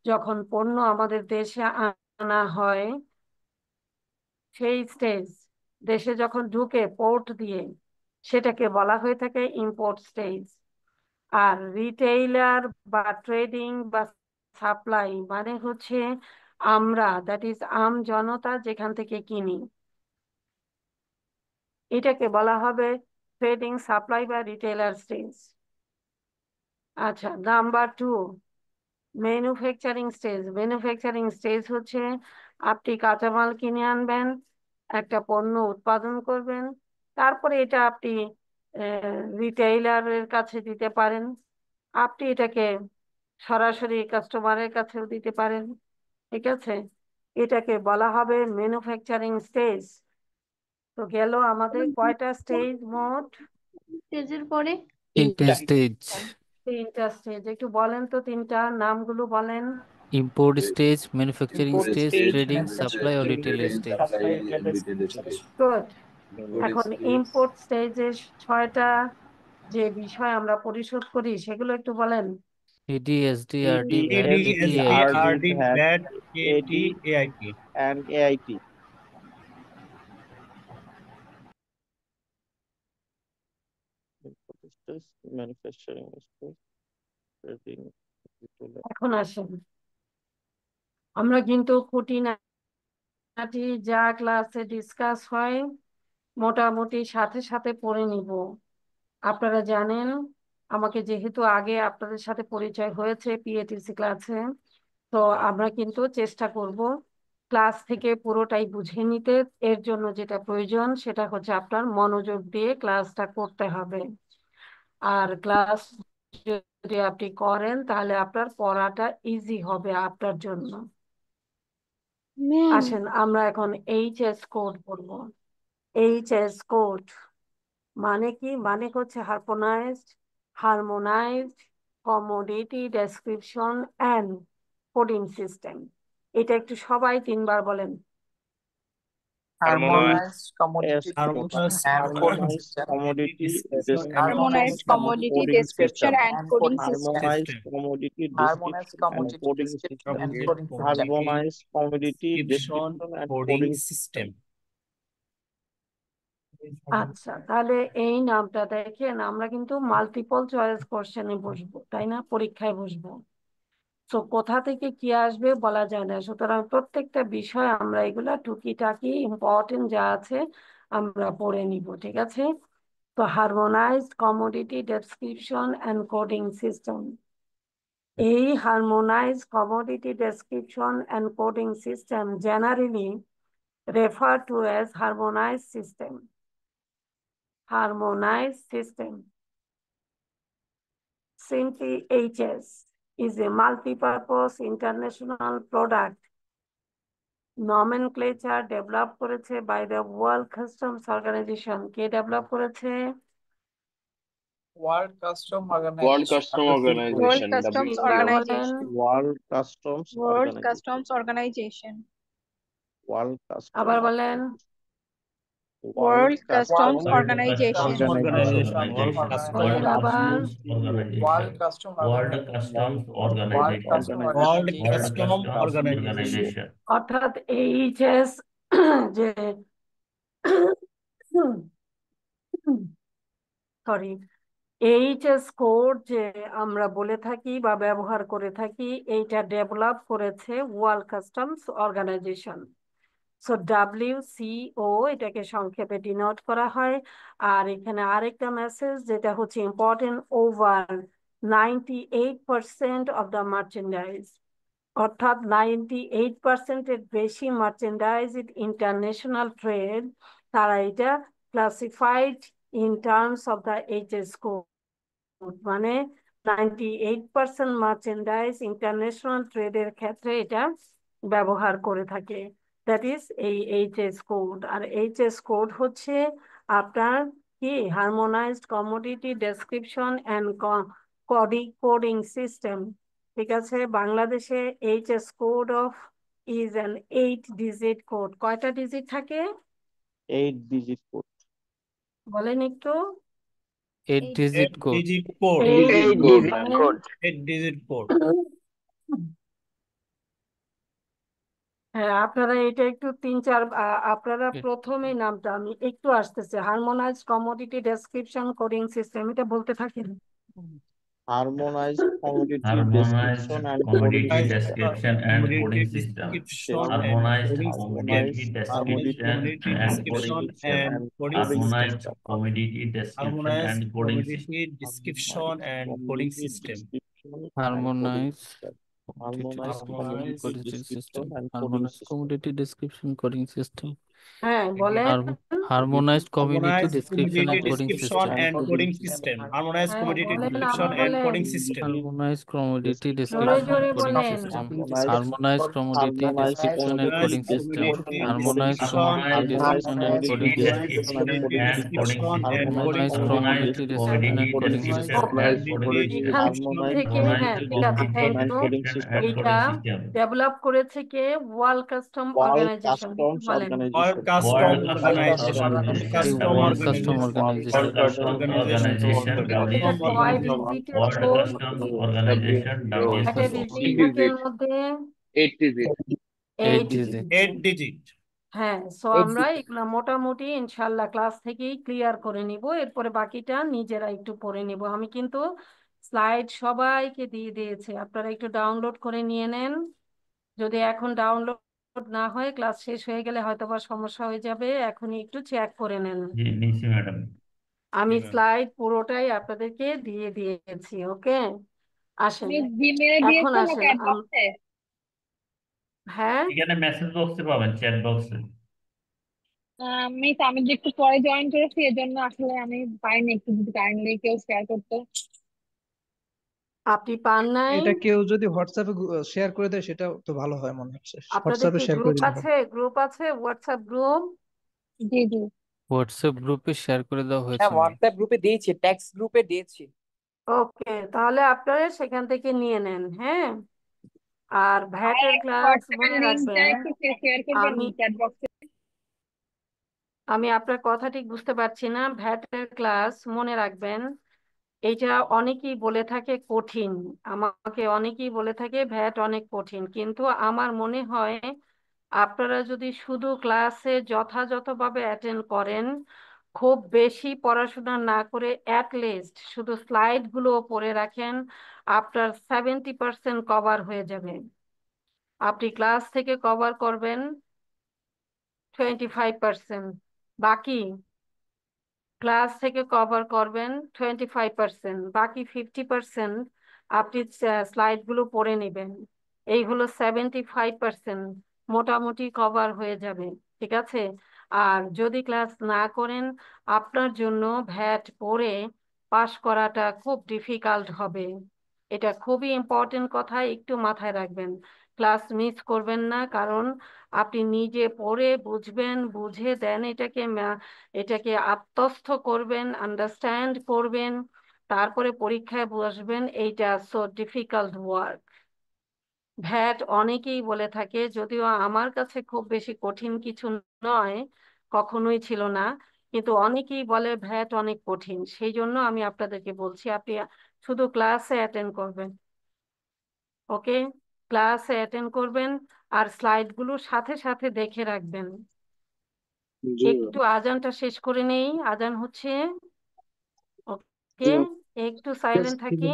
যখন পণ্য আমাদের দেশে আনা হয় সেই স্টেজ দেশে যখন ঢুকে পোর্ট দিয়ে সেটাকে বলা হয়ে থাকে ইম্পোর্ট স্টেজ। আর রিটেইলার বা ট্রেডিং বা সাপ্লাই মানে হচ্ছে আমরা দ্যাট ইজ আম জনতা যেখান থেকে কিনি এটাকে বলা হবে ট্রেডিং সাপ্লাই বা রিটেইলার স্টেজ। আচ্ছা number 2 manufacturing stage. Manufacturing stage হচ্ছে আপনি কাঁচামাল কিনে আনবেন একটা পণ্য উৎপাদন করবেন তারপরে এটা আপনি রিটেইলারের কাছে দিতে পারেন আপনি এটাকে সরাসরি কাস্টমারের কাছেও দিতে পারেন ঠিক আছে এটাকে বলা হবে ম্যানুফ্যাকচারিং স্টেজ। তো গেল আমাদের কয়টা স্টেজ মোট স্টেজের পরে তিনটে স্টেজ তিনটা স্টেজ একটু বলেন তো তিনটা নামগুলো বলেন import stage manufacturing stage trading supply ও রিটেল স্টেজ গুড এখন ইম্পোর্ট স্টেজের 6টা যে বিষয় আমরা পরিশোধ করি সেগুলো একটু বলেন এডি এসডি আরডি ভ্যাট ED, এটি SD, IT RD, VAT, AT, AIT. and AIT. Manufacturing space, trading, retailer. এখন আসেন আমরা কিন্তু খুঁটিনাটি যা ক্লাসে ডিসকাস হয় মোটামুটি সাথে সাথে পড়ে নিব। আপনারা জানেন আমাকে যেহেতু আগে আপনাদের সাথে পরিচয় হয়েছে পিএটিসি ক্লাসে তো আমরা কিন্তু চেষ্টা করব ক্লাস থেকে পুরোটাই বুঝে নিতে। এর জন্য যেটা প্রয়োজন সেটা হচ্ছে আপনার মনোযোগ দিয়ে ক্লাসটা করতে হবে। আর ক্লাস যদি আপনি করেন তাহলে আপনার পড়াটা ইজি হবে আপনার জন্য। ম্যাম আসেন আমরা এখন এইচএস কোড পড়ব। এইচএস কোড মানে কি মানে হচ্ছে harmonized commodity description and coding system. এটা একটু সবাই 3বার বলেন। Harmonized Harmonized commodity description Harmonized commodity description and coding system. Harmonized commodity description and coding system. Harmonized commodity description and coding system. আচ্ছা তাহলে এই নামটা দেখেন আমরা কিন্তু মাল্টিপল চয়েস কোশ্চেনে বসবো তাই না পরীক্ষায় বসবো তো কোথা থেকে কি আসবে বলা যায় না সুতরাং প্রত্যেকটা বিষয় আমরা এগুলা টুকিটাকি ইম্পর্টেন্ট যা আছে আমরা পড়ে নিব ঠিক আছে। তো harmonized commodity description and coding system এই harmonized commodity description and coding system generally referred to as harmonized system. Harmonized system, simply HS, is a multi-purpose international product nomenclature developed করেছে by the World Customs Organization. K develop করেছে? World Customs Organization. আবার বলেন। World Customs Organization. অর্থাৎ HS যে sorry HS code যে আমরা বলে থাকি বা ব্যবহার করে থাকি এইটা ডেভেলপ করেছে World Customs Organization. So WCO এটাকে সংক্ষেপে ডিনোট করা হয়। আর এখানে আরেকটা মেসেজ যেটা হচ্ছে important over 98% of the merchandise অর্থাৎ 98% এর বেশি মার্চেন্ডাইজ ইন্টারন্যাশনাল ট্রেড তারা এটা classified in terms of the HS code মানে 98% মার্চেন্ডাইজ ইন্টারন্যাশনাল ট্রেডের ক্ষেত্রে এটা ব্যবহার করে থাকে। দ্যাট ইজ এই এইচএস কোড। আর এইচএস কোড হচ্ছে আপনার কি harmonized commodity description and coding system. ঠিক আছে, বাংলাদেশে HS code of is an 8 digit code. কয়টা ডিজিট থাকে? 8 ডিজিট কোড। বলেন একটু। 8 digit code. digit code. 8 digit code। 8 digit code. হ্যাঁ, আপনারা এটা একটু 3-4 আপনারা It- প্রথমে নামটা আমি একটু আসতেছে harmonise commodity description coding system, এটা বলতে থাকেন। Harmonized commodity Harmonized description and coding commodity system. description and coding system. Description and Harmonized coding commodity description commodity and coding description system. and coding Harmonized system. commodity description Harmonized and coding system. commodity description and coding system. Harmonize Harmonized commodity commodity description system. and coding Harmonized system. commodity description coding system. হ্যাঁ বলেন। Harmonized commodity Harmonized description commodity and coding description system. and coding system. Harmonized হ্যাঁ commodity বলেন, description আবার and বলেন, coding system. Harmonized commodity জোরে description জোরে and coding বলেন। system. Harmonized Harmonized commodity Harmonized description and commodity coding system. description and coding Harmonized system. commodity Harmonized description and coding commodity system. Description and description coding and coding system. system. Harmonized Harmonized commodity description and commodity coding description system. and coding system. এখান Harmonized থেকে হ্যাঁ Harmonized ঠিক আছে, commodity thank and you. coding description system. and এইটা coding system. Develop করেছে কে? World custom World organization. Customs বলেন। World Organization. Custom World Customs Organization. World Organization. The Custom World Custom Organization. Organization. World Customs Organization, এটা Custom কয় WCO. Organization. ডিজিটের World code? Customs Organization, World একটা Custom digit WCO. থাকে এর মধ্যে 8 digit. 8 8 digit. Digit. 8 digit. হ্যাঁ, so আমরা এগুলা মোটামুটি ইনশাল্লাহ ক্লাস থেকেই ক্লিয়ার করে নিব, এরপরে বাকিটা নিজেরা একটু পড়ে নিব। আমি কিন্তু স্লাইড সবাইকে দিয়ে দিয়েছি, আপনারা একটু ডাউনলোড করে নিয়ে নেন। যদি এখন ডাউনলোড না হয় ক্লাস শেষ হয়ে গেলে হয়তো বা সমস্যা হয়ে যাবে, এখনই একটু চেক করে নেন। জি, নিশি ম্যাডাম। আমি জি, ম্যাম। স্লাইড পুরোটাই আপনাদেরকে দিয়ে দিয়েছি। ওকে, আসেন জিমেলে এখন দিয়েছেন না আসেন চ্যাট বক্সে? হ্যাঁ এখানে মেসেজ বক্সে পাবেন, চ্যাট বক্সে। আমি যে একটু পরে জয়েন করেছি এজন্য আসলে আমি পাইনি, একটু যদি কাইন্ডলি কেউ শেয়ার করতে। আপনি পান নাই? এটা কেউ যদি হোয়াটসঅ্যাপে শেয়ার করে দেয় সেটা তো ভালো হয় মনে হচ্ছে, আপনাদের হোয়াটসঅ্যাপে কি শেয়ার করে গ্রুপ দিলে আছে? গ্রুপ আছে, হোয়াটসঅ্যাপ গ্রুপ? জি জি। হোয়াটসঅ্যাপ গ্রুপে শেয়ার করে দেওয়া হয়েছে হ্যাঁ ম্যাম। হোয়াটসঅ্যাপ গ্রুপে দিয়েছি, টেক্সট গ্রুপে দিয়েছি। ওকে, তাহলে আপনারা সেখান থেকে নিয়ে নেন। হ্যাঁ, আর ভ্যাটের ক্লাস হোয়াটসঅ্যাপের মনে লিংকটা রাখবেন। একটু শেয়ার করবেন আমি চ্যাট বক্সে। আমি আপনার কথা ঠিক বুঝতে পারছি না। ভ্যাটের ক্লাস মনে রাখবেন, এইটা অনেকেই বলে থাকে কঠিন, আমাকে অনেকেই বলে থাকে ভ্যাট অনেক কঠিন, কিন্তু আমার মনে হয় আপনারা যদি শুধু ক্লাসে যথাযথভাবে অ্যাটেন্ড করেন, খুব বেশি পড়াশোনা না করে অ্যাট লিস্ট শুধু স্লাইড গুলো পড়ে রাখেন, আপনার 70% কভার হয়ে যাবে। আপনি ক্লাস থেকে কভার করবেন 25%, বাকি ক্লাস থেকে কভার করবেন 25%, বাকি 50% আপনি স্লাইড গুলো পড়ে নেবেন। এই হলো 75%, মোটামুটি কভার হয়ে যাবে। ঠিক আছে, আর যদি ক্লাস না করেন আপনার জন্য ভ্যাট পড়ে পাশ করাটা খুব ডিফিকাল্ট হবে। এটা খুবই ইম্পর্টেন্ট কথা, একটু মাথায় রাখবেন। ক্লাস মিস করবেন না, কারণ আপনি নিজে পড়ে বুঝবেন, বুঝে দেন এটাকে আত্মস্থ করবেন, আন্ডারস্ট্যান্ড করবেন, তারপরে পরীক্ষায় বসবেন। এইটা সো ডিফিকাল্ট ওয়ার্ক। ভ্যাট অনেকেই বলে থাকে, যদিও আমার কাছে খুব বেশি কঠিন কিছু নয়, কখনোই ছিল না, কিন্তু অনেকেই বলে ভ্যাট অনেক কঠিন। সেই জন্য আমি আপনাদেরকে বলছি আপনি শুধু ক্লাসে অ্যাটেন্ড করবেন। ওকে, ক্লাসে অ্যাটেন্ড করবেন আর স্লাইড গুলো সাথে সাথে দেখে রাখবেন। একটু আজানটা শেষ করে নেই, আজান হচ্ছে। ওকে, একটু সাইলেন্ট থাকি।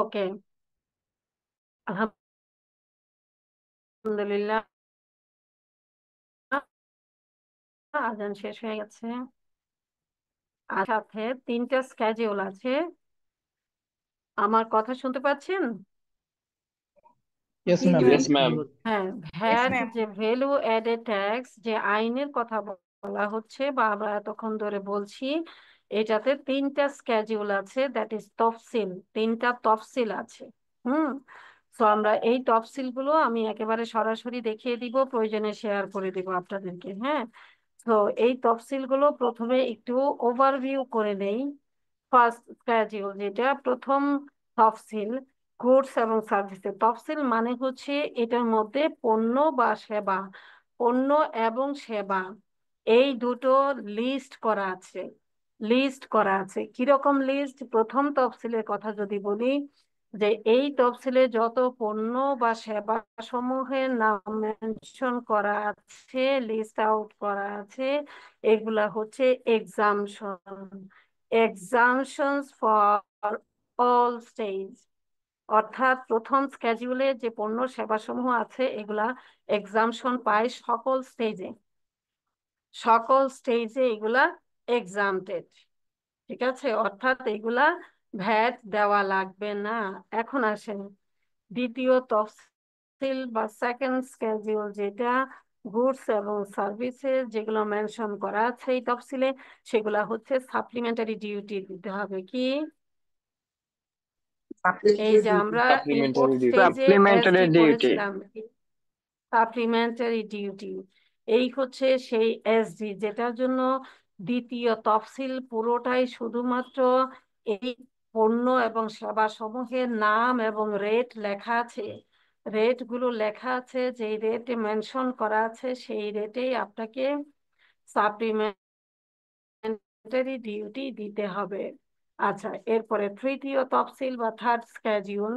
ওকে, আলহামদুলিল্লাহ আজান শেষ হয়ে গেছে। আর সাথে 3টা স্ক্যাজুয়াল আছে। আমার কথা শুনতে পাচ্ছেন? Yes ma'am. Yes, ma'am. হ্যাঁ, ভ্যাট যে ভ্যালু অ্যাডেড ট্যাক্স যে আইনের কথা বলা হচ্ছে বা আমরা এতক্ষণ ধরে বলছি, এটাতে 3টা স্ক্যাজুয়াল আছে, দ্যাট ইজ তফসিল। 3টা তফসিল আছে। তো আমরা এই তফসিল গুলো আমি একেবারে সরাসরি দেখিয়ে দিব, প্রয়োজনে শেয়ার করে দিব আপনাদেরকে। হ্যাঁ, তো এই তফসিল গুলো প্রথমে একটু ওভারভিউ করে নেই। ফার্স্ট স্ক্যাজুয়াল যেটা প্রথম তফসিল, গুডস এবং সার্ভিসের তফসিল মানে হচ্ছে এটার মধ্যে পণ্য বা সেবা, পণ্য এবং সেবা এই দুটো লিস্ট করা আছে। লিস্ট করা আছে কিরকম লিস্ট? প্রথম তফসিলের কথা যদি বলি, যে এই তফসিলে যত পণ্য বা সেবা সমূহের নাম মেনশন করা আছে, লিস্ট আউট করা আছে, এগুলা হচ্ছে এক্সামশন। এক্সামশনস ফর অল স্টেজ, অর্থাৎ প্রথম স্কেডিউলে যে পণ্য সেবা সমূহ আছে এগুলা এক্সামশন পায় সকল স্টেজে। সকল স্টেজে এগুলা এক্সামটেড। ঠিক আছে, অর্থাৎ এগুলা ভ্যাট দেওয়া লাগবে না। এখন আসেন দ্বিতীয় তফসিল বা সেকেন্ড স্কেডিউল, যেটা গুডস এবং সার্ভিসেস যেগুলো মেনশন করা আছে এই তফসিলে, সেগুলা হচ্ছে সাপ্লিমেন্টারি ডিউটি দিতে হবে। কি? এই যে আমরা ইম্পোর্ট স্টেজে এসডি করেছিলাম, সাপ্লিমেন্টারি ডিউটি, এই হচ্ছে সেই এসডি যেটার জন্য দ্বিতীয় তফসিল পুরোটাই শুধুমাত্র এই পণ্য এবং সেবা সমূহের নাম এবং রেট লেখা আছে। রেট গুলো লেখা আছে, যে রেটে মেনশন করা আছে সেই রেটেই আপনাকে সাপ্লিমেন্টারি ডিউটি দিতে হবে। আচ্ছা, এরপরে তৃতীয় তফসিল বা থার্ড স্কেডিউল,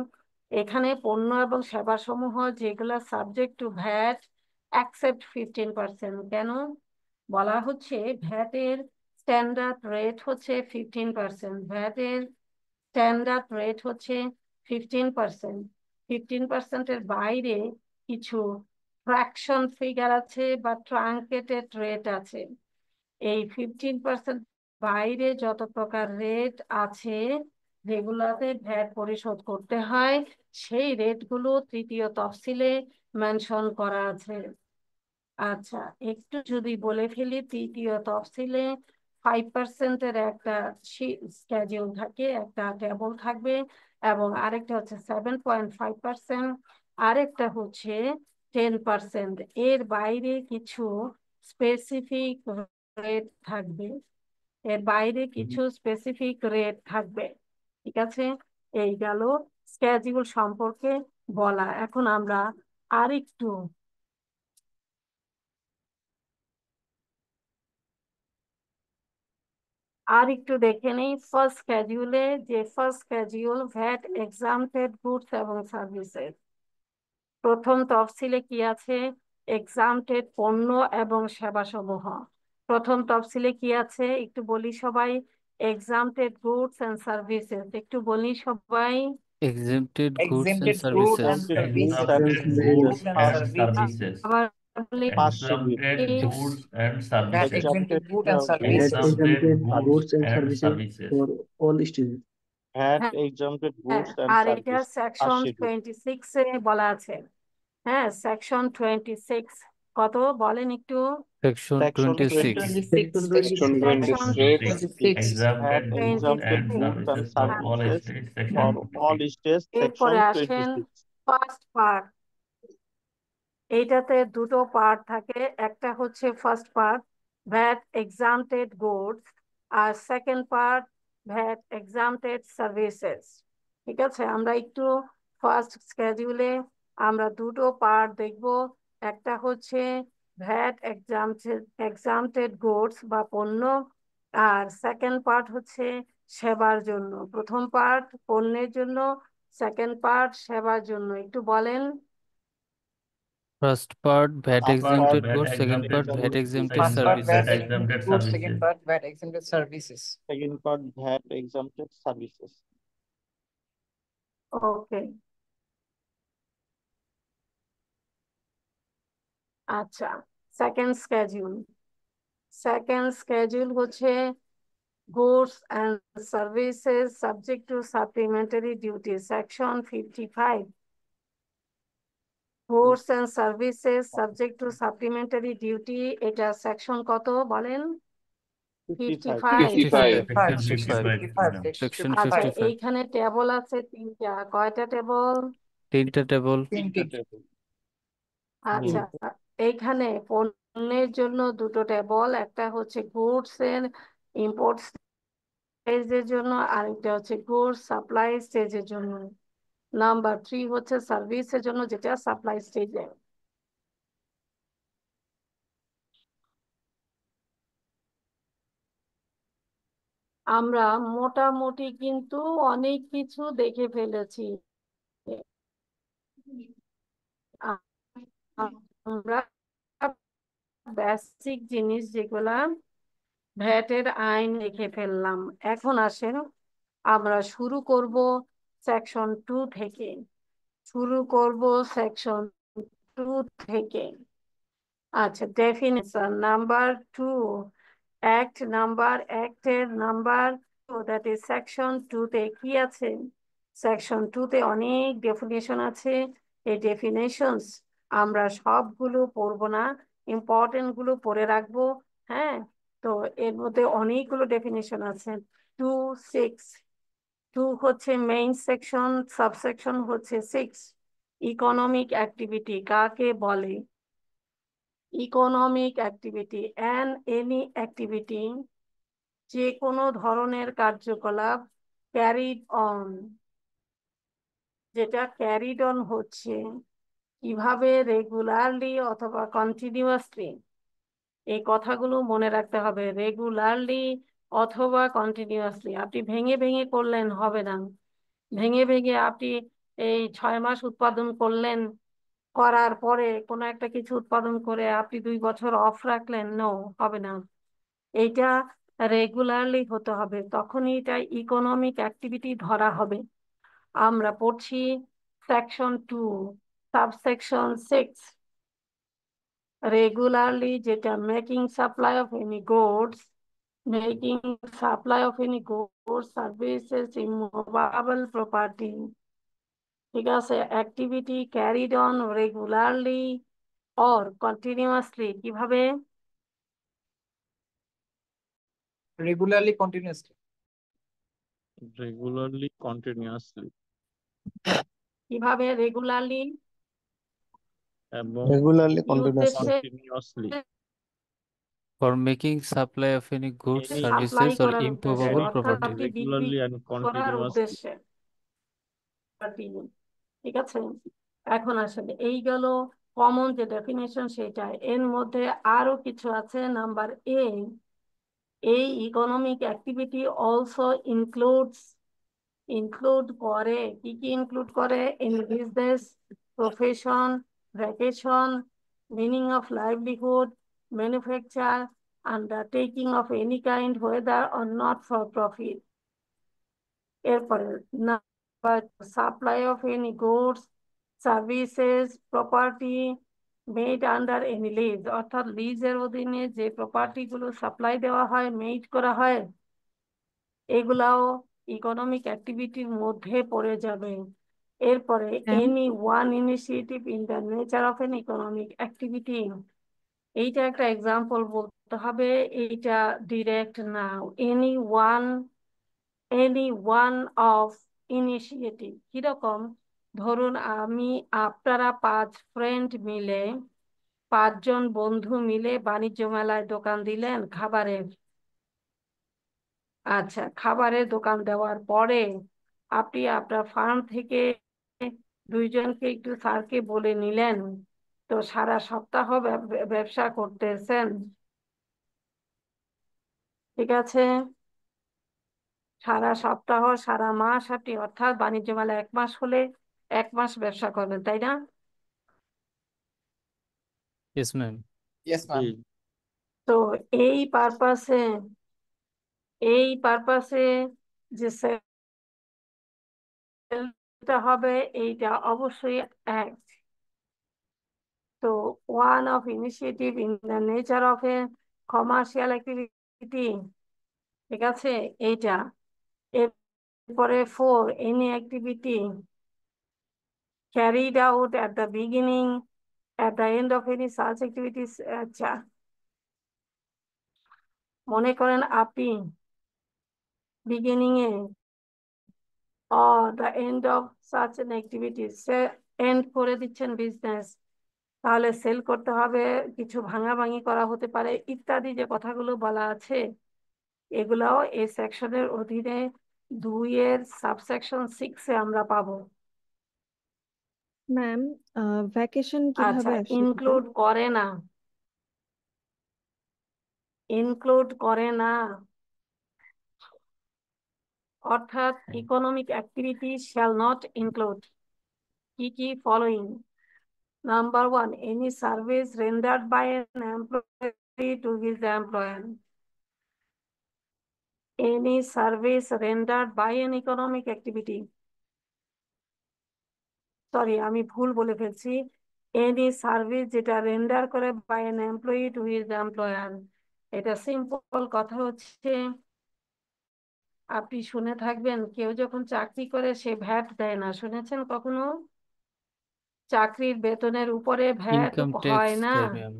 এখানে পণ্য এবং সেবা সমূহ যেগুলা সাবজেক্ট টু ভ্যাট অ্যাকসেপ্ট 15%। কেন বলা হচ্ছে? ভ্যাটের স্ট্যান্ডার্ড রেট হচ্ছে 15%। ভ্যাটের স্ট্যান্ডার্ড রেট হচ্ছে 15%। 15%-এর বাইরে কিছু ফ্র্যাকশন ফিগার আছে বা ট্রাঙ্কেটেড রেট আছে। এই 15% বাইরে যত প্রকার রেট আছে যেগুলাতে ভ্যাট পরিশোধ করতে হয়, সেই রেটগুলো তৃতীয় তফসিলে মেনশন করা আছে। আচ্ছা, একটু যদি বলে ফেলি, তৃতীয় তফসিলে 5%-এর একটা স্কেডিউল থাকে, একটা টেবল থাকবে, এবং আরেকটা হচ্ছে 7.5%, আরেকটা হচ্ছে 10%। এর বাইরে কিছু স্পেসিফিক রেট থাকবে। এর বাইরে কিছু স্পেসিফিক রেট থাকবে। ঠিক আছে, এই গেল স্কেডিউল সম্পর্কে বলা। এখন আমরা আরেকটু দেখে নেই ফার্স্ট স্কেডিউলে, যে first schedule VAT exempted goods এবং সার্ভিসেস। প্রথম তফসিলে কি আছে? এক্সামটেড পণ্য এবং সেবা সমূহ। প্রথম তফসিলে কি আছে একটু বলি সবাই? Exempted goods and services. একটু বলি সবাই। Exempted goods and Exempted goods and services. Exempted goods and services. আবার বলি Exempted goods and That services. exempted good and services. Exempted goods and services. VAT হ্যাঁ, এক্সামটেড গুডস এন্ড আর এটা service section 26-এ বলা আছে। হ্যাঁ, সেকশন 26 কত বলেন একটু? Section section 26. Section 26. Exempted VAT goods exempted and goods and services for all services states. For Section all 26. Stage section এরপরে আসেন 26। First part. এইটাতে দুটো পার্ট থাকে, একটা হচ্ছে first part VAT exempted goods, আর second part VAT exempted services. ঠিক আছে, আমরা একটু ফার্স্ট স্কেডিউলে আমরা দুটো পার্ট দেখব। একটা হচ্ছে ভ্যাট এক্সামটেড গুডস বা পণ্য, আর সেকেন্ড পার্ট হচ্ছে সেবার জন্য। প্রথম পার্ট পণ্যের জন্য, সেকেন্ড পার্ট সেবার জন্য। একটু বলেন। First part VAT First part exempted VAT goods, second part exempted VAT goods, exempted second part VAT services. exempted Good, second services. part VAT exempted services. Second part VAT exempted services. ওকে, আচ্ছা। Second schedule হচ্ছে goods and services subject to supplementary duty, section 55. Goods and services subject to supplementary duty, এটা section কত বলেন? 55। 55. Section 55. 55, madam. Section আচ্ছা, 55. এইখানে table আছে তিনটা, কয়টা টেবল? 3টা টেবল। আচ্ছা, এইখানে পণ্যের জন্য দুটো টেবল, একটা হচ্ছে গুডস এর ইম্পোর্ট স্টেজের জন্য, আরেকটা হচ্ছে গুডস সাপ্লাই স্টেজের জন্য। নাম্বার 3 হচ্ছে সার্ভিসের জন্য, যেটা সাপ্লাই স্টেজে। আমরা মোটামুটি কিন্তু অনেক কিছু দেখে ফেলেছি। আমরা বেসিক জিনিস যেগুলা ভ্যাটের আইন লিখে ফেললাম। এখন আসেন আমরা শুরু করব সেকশন 2 থেকে। আচ্ছা, ডেফিনিশন নাম্বার 2, অ্যাক্টের নাম্বার 2, দ্যাট ইজ সেকশন 2 তে কি আছে? সেকশন 2 তে অনেক ডেফিনেশন আছে। এই ডেফিনেশনস আমরা সবগুলো পড়বো না, ইম্পর্টেন্ট গুলো পড়ে রাখবো। হ্যাঁ, তো এর মধ্যে অনেকগুলো ডেফিনেশন আছে। 2 হচ্ছে মেইন সেকশন, সাবসেকশন হচ্ছে 6। ইকোনমিক অ্যাক্টিভিটি কাকে বলে? Economic activity and any activity, যে কোনো ধরনের কার্যকলাপ ক্যারিড অন, যেটা ক্যারিড অন হচ্ছে কিভাবে, রেগুলারলি অথবা কন্টিনিউয়াসলি। এই কথাগুলো মনে রাখতে হবে, রেগুলারলি অথবা কন্টিনিউয়াসলি। আপনি ভেঙে ভেঙে করলেন হবে না। ভেঙে ভেঙে আপনি এই 6 মাস উৎপাদন করলেন, করার পরে কোনো একটা কিছু উৎপাদন করে আপনি 2 বছর অফ রাখলেন, নো, হবে না। এইটা রেগুলারলি হতে হবে, তখনই এটা ইকোনমিক অ্যাক্টিভিটি ধরা হবে। আমরা পড়ছি সেকশন 2 সাবসেকশন 6। রেগুলারলি যেটা making supply of any goods, services, immovable property. ঠিক আছে, activity carried on regularly or continuously, কিভাবে? Regularly continuously. Regularly, continuously. কিভাবে? রেগুলারলি এবং Regularly, উদ্দেশ্যে continuously. For making supply of any goods, Any supply services or করার উদ্দেশ্যে, immovable অর্থাৎ property. আপনি বিক্রি regularly and করার continuously. উদ্দেশ্যে। ঠিক আছে, এখন আসলে এই গেল কমন যে ডেফিনেশন সেটা। এর মধ্যে আরো কিছু আছে। নাম্বার এ, এই ইকোনমিক অ্যাক্টিভিটি অলসো ইনক্লুড করে, কি কি ইনক্লুড করে? In business, profession, vacation, meaning of livelihood, manufacture, undertaking of any kind, whether or not for profit. এরপরে supply of any goods, services, property made under any lease, অর্থাৎ লিজের অধীনে যে property গুলো সাপ্লাই দেওয়া হয়, মেড করা হয়, এগুলাও ইকোনমিক অ্যাক্টিভিটির মধ্যে পড়ে যাবে। এরপরে any one initiative in the nature of N economic activity, এইটা একটা এক্সাম্পল বলতে হবে, এইটা ডিরেক্ট না। এনি ওয়ান অফ ইনিশিয়েটিভ কিরকম? ধরুন আপনারা 5 ফ্রেন্ড মিলে, 5 জন বন্ধু মিলে বাণিজ্য মেলায় দোকান দিলেন খাবারের। আচ্ছা, খাবারের দোকান দেওয়ার পরে আপনি আপনার ফার্ম থেকে 2 জনকে একটু স্যারকে বলে নিলেন, তো সারা সপ্তাহ ব্যবসা করতেছেন। ঠিক আছে, সারা সপ্তাহ, সারা মাস আপনি, অর্থাৎ বাণিজ্য মেলা 1 মাস হলে 1 মাস ব্যবসা করবেন, তাই না? Yes, ma'am. Yes, ma'am. তো এই পারপাসে যে সেলটা হবে এইটা অবশ্যই এক। তো one of initiative in the nature of A commercial activity, ঠিক আছে এইটা। এরপরে 4, any activity carried out at the beginning, at the end of any such activities, আচ্ছা মনে করেন আপনি বিগিনিং এ or the end of such an activity end করে দিচ্ছেন বিজনেস, তাহলে সেল করতে হবে, কিছু ভাঙাভাঙি করা হতে পারে ইত্যাদি যে কথাগুলো বলা আছে, এগুলাও এই সেকশনের অধীনে 2 এর সাবসেকশন 6-এ আমরা পাবো। ম্যাম ভ্যাকেশন আচ্ছা, কিভাবে আসে? ইনক্লুড করে না, ইনক্লুড করে না অর্থাৎ economic activity shall not include কি following. Number 1, any service rendered by an employee to his employer. Any service rendered by an economic activity, sorry আমি ভুল বলে ফেলছি, এনি সার্ভিস যেটা রেন্ডার করে by an employee to his employer. এটা simple কথা হচ্ছে, আপনি শুনে থাকবেন কেউ যখন চাকরি করে সে ভ্যাট দেয় না, শুনেছেন কখনো? চাকরির বেতনের উপরে ভ্যাট ইনকাম হয় ট্যাক্স না, দেয় ম্যাম।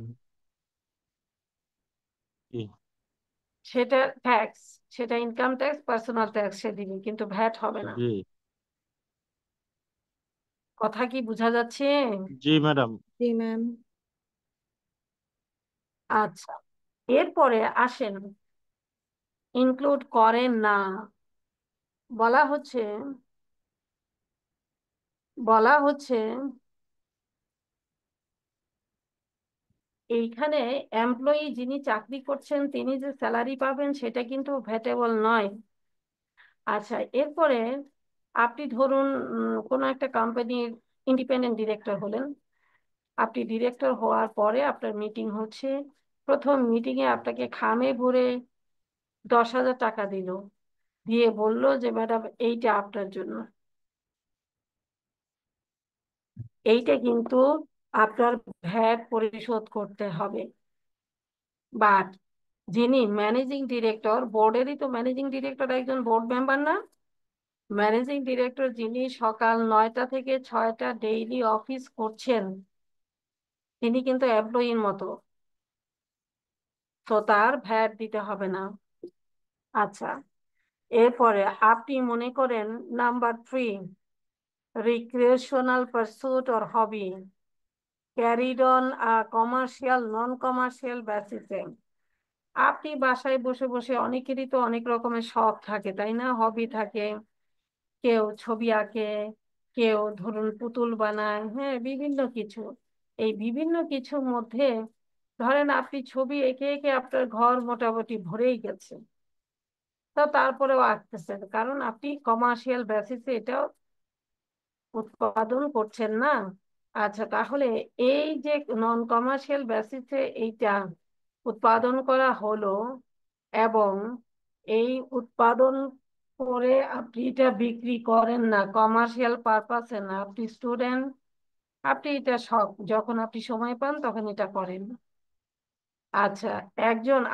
সেটা ট্যাক্স, সেটা ইনকাম ট্যাক্স, পার্সোনাল ট্যাক্স সে দিবে, কিন্তু ভ্যাট হবে না। কথা কি বোঝা যাচ্ছে? জি ম্যাডাম। জি ম্যাম। আচ্ছা, এরপরে আসেন ইনক্লুড করেন না। বলা হচ্ছে এইখানে এমপ্লয়ি যিনি চাকরি করছেন তিনি যে স্যালারি পাবেন সেটা কিন্তু ভ্যাটেবল নয়। আচ্ছা, এরপরে আপনি ধরুন কোনো একটা কোম্পানির ইন্ডিপেন্ডেন্ট ডিরেক্টর হলেন। আপনি ডিরেক্টর হওয়ার পরে আপনার মিটিং হচ্ছে, প্রথম মিটিং এ আপনাকে খামে ভরে 10,000 টাকা দিল, দিয়ে বলল যে ম্যাডাম এইটা আপনার জন্য। এইটা কিন্তু আপনার ভ্যাট পরিশোধ করতে হবে। বাট যিনি ম্যানেজিং ডিরেক্টর, বোর্ডেরই তো ম্যানেজিং ডিরেক্টর একজন বোর্ড মেম্বার না? ম্যানেজিং ডিরেক্টর যিনি সকাল 9টা থেকে 6টা ডেইলি অফিস করছেন, তিনি কিন্তু এমপ্লয়ির মতো, তো তার ভ্যাট দিতে হবে না। আচ্ছা, এরপরে আপনি মনে করেন number 3, recreational pursuit or hobby carried on commercial non commercial বেসিসে। আপনি বাসায় বসে বসে, অনেকেরই তো অনেক রকমের শখ থাকে তাই না, হবি থাকে, কেউ ছবি আঁকে, কেউ ধরুন পুতুল বানায়, হ্যাঁ বিভিন্ন কিছু। এই বিভিন্ন কিছুর মধ্যে ধরেন আপনি ছবি এঁকে এঁকে আপনার ঘর মোটামুটি ভরেই গেছে, তো তারপরেও আঁকতেছেন কারণ আপনি কমার্শিয়াল বেসিসে এটা উৎপাদন করছেন না। আচ্ছা, তাহলে এই যে নন কমার্শিয়াল বেসিসে এইটা উৎপাদন করা হলো এবং এই উৎপাদন করে আপনি এটা বিক্রি করেন না, কমার্শিয়াল পারপাসে না, আপনি স্টুডেন্ট, আপনি এটা শখ, যখন আপনি সময় পান তখন এটা করেন। আচ্ছা,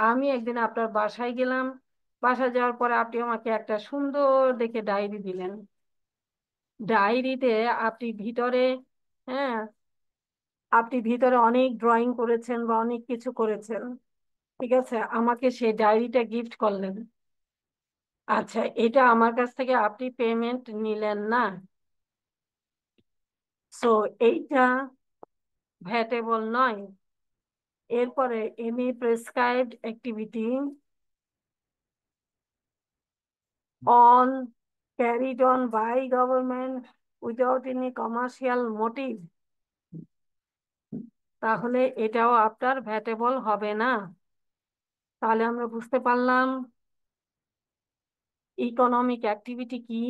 আমি একদিন আপনার বাসায় গেলাম, বাসায় যাওয়ার পরে আপনি আমাকে একটা সুন্দর দেখে ডায়েরি দিলেন। ডায়েরিতে আপনি ভিতরে, হ্যাঁ আপনি ভিতরে অনেক ড্রয়িং করেছেন বা অনেক কিছু করেছেন, ঠিক আছে, আমাকে সেই ডায়েরিটা গিফট করলেন। আচ্ছা, এটা আমার কাছ থেকে আপনি পেমেন্ট নিলেন না, সো এইটা ভ্যাটেবল নয়। এরপরে any prescribed activity on carried on by government without any commercial motive, তাহলে এটাও আপনার ভ্যাটেবল হবে না। তাহলে আমরা বুঝতে পারলাম ইকোনমিক অ্যাক্টিভিটি কি,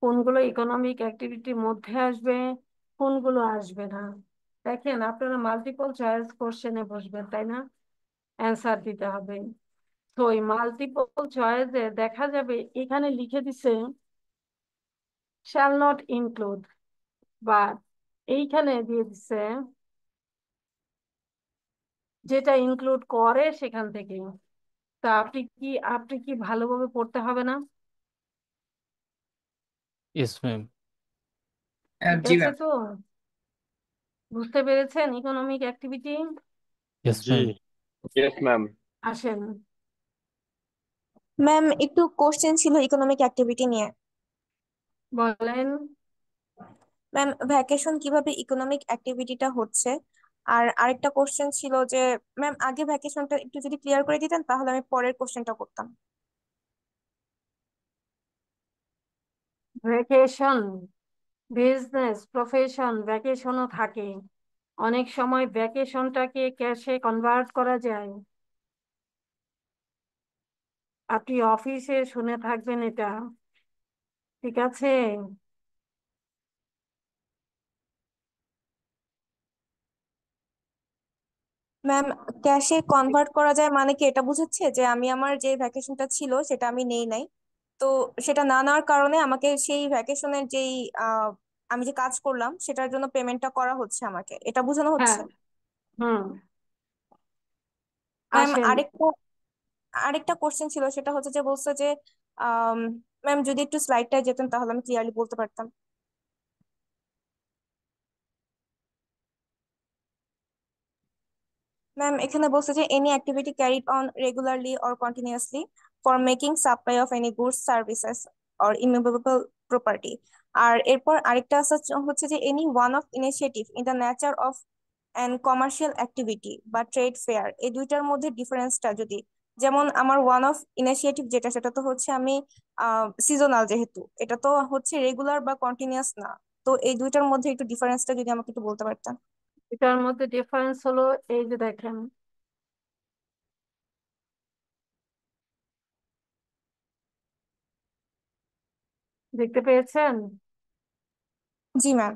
কোনগুলো ইকোনমিক অ্যাক্টিভিটির মধ্যে আসবে, কোনগুলো আসবে না। দেখেন আপনারা মাল্টিপল চয়েস কোশ্চেনে বসবেন তাই না, অ্যান্সার দিতে হবে। তো ওই মাল্টিপল চয়েসে দেখা যাবে এখানে লিখে দিছে শ্যাল নট ইনক্লুড, বা এইখানে দিয়ে দিছে যেটা ইনক্লুড করে সেখান থেকে। তা আপনি কি ভালোভাবে পড়তে হবে না? Yes ma'am. ঠিক জি আছে ম্যাম। তো, বুঝতে পেরেছেন ইকোনমিক অ্যাক্টিভিটি? ইয়েস জি ম্যাম। Yes, ma'am. আসেন। ম্যাম একটু কোশ্চেন ছিল ইকোনমিক অ্যাক্টিভিটি নিয়ে। বলেন। ম্যাম ভ্যাকেশন কিভাবে ইকোনমিক অ্যাক্টিভিটিটা হচ্ছে, আর আরেকটা কোশ্চেন ছিল যে ম্যাম আগে ভ্যাকেশনটা একটু যদি ক্লিয়ার করে দিতেন তাহলে আমি পরের কোশ্চেনটা করতাম। ভ্যাকেশন, বিজনেস, প্রফেশন, ভ্যাকেশনও থাকে। অনেক সময় ভ্যাকেশনটাকে ক্যাশে কনভার্ট করা যায়। আপনি অফিসে শুনে থাকবেন এটা, ঠিক আছে? ম্যাম ক্যাশে কনভার্ট করা যায় মানে কি এটা বুঝাচ্ছে যে আমি আমার যে ভ্যাকেশনটা ছিল সেটা আমি নেই নাই, তো সেটা না নেওয়ার কারণে আমাকে সেই ভ্যাকেশনের যেই আমি যে কাজ করলাম সেটার জন্য পেমেন্টটা করা হচ্ছে আমাকে, এটা বোঝানো হ্যাঁ। হচ্ছে। হুম। ম্যাম আসেন। আরেকটা আরেকটা কোশ্চেন ছিল, সেটা হচ্ছে যে বলছে যে ম্যাম যদি একটু স্লাইডটা যেতেন তাহলে আমি ক্লিয়ারলি বলতে পারতাম। ম্যাম এখানে বলছে যে any activity carried on regularly or continuously for making supply of any goods services or immovable property. আর এরপর আরেকটা হচ্ছে যে any one of initiative in the nature of and commercial activity বা ট্রেড ফেয়ার, এই দুইটার মধ্যে ডিফারেন্সটা যদি, যেমন আমার ওয়ান অফ ইনিশিয়েটিভ যেটা সেটা তো হচ্ছে আমি সিজনাল, যেহেতু এটা তো হচ্ছে রেগুলার বা কন্টিনিউয়াস না, তো এই দুইটার মধ্যে একটু ডিফারেন্সটা যদি আমাকে একটু বলতে পারতেন। এটার মধ্যে ডিফারেন্স হলো এই যে দেখেন, দেখতে পেয়েছেন? জি ম্যাম।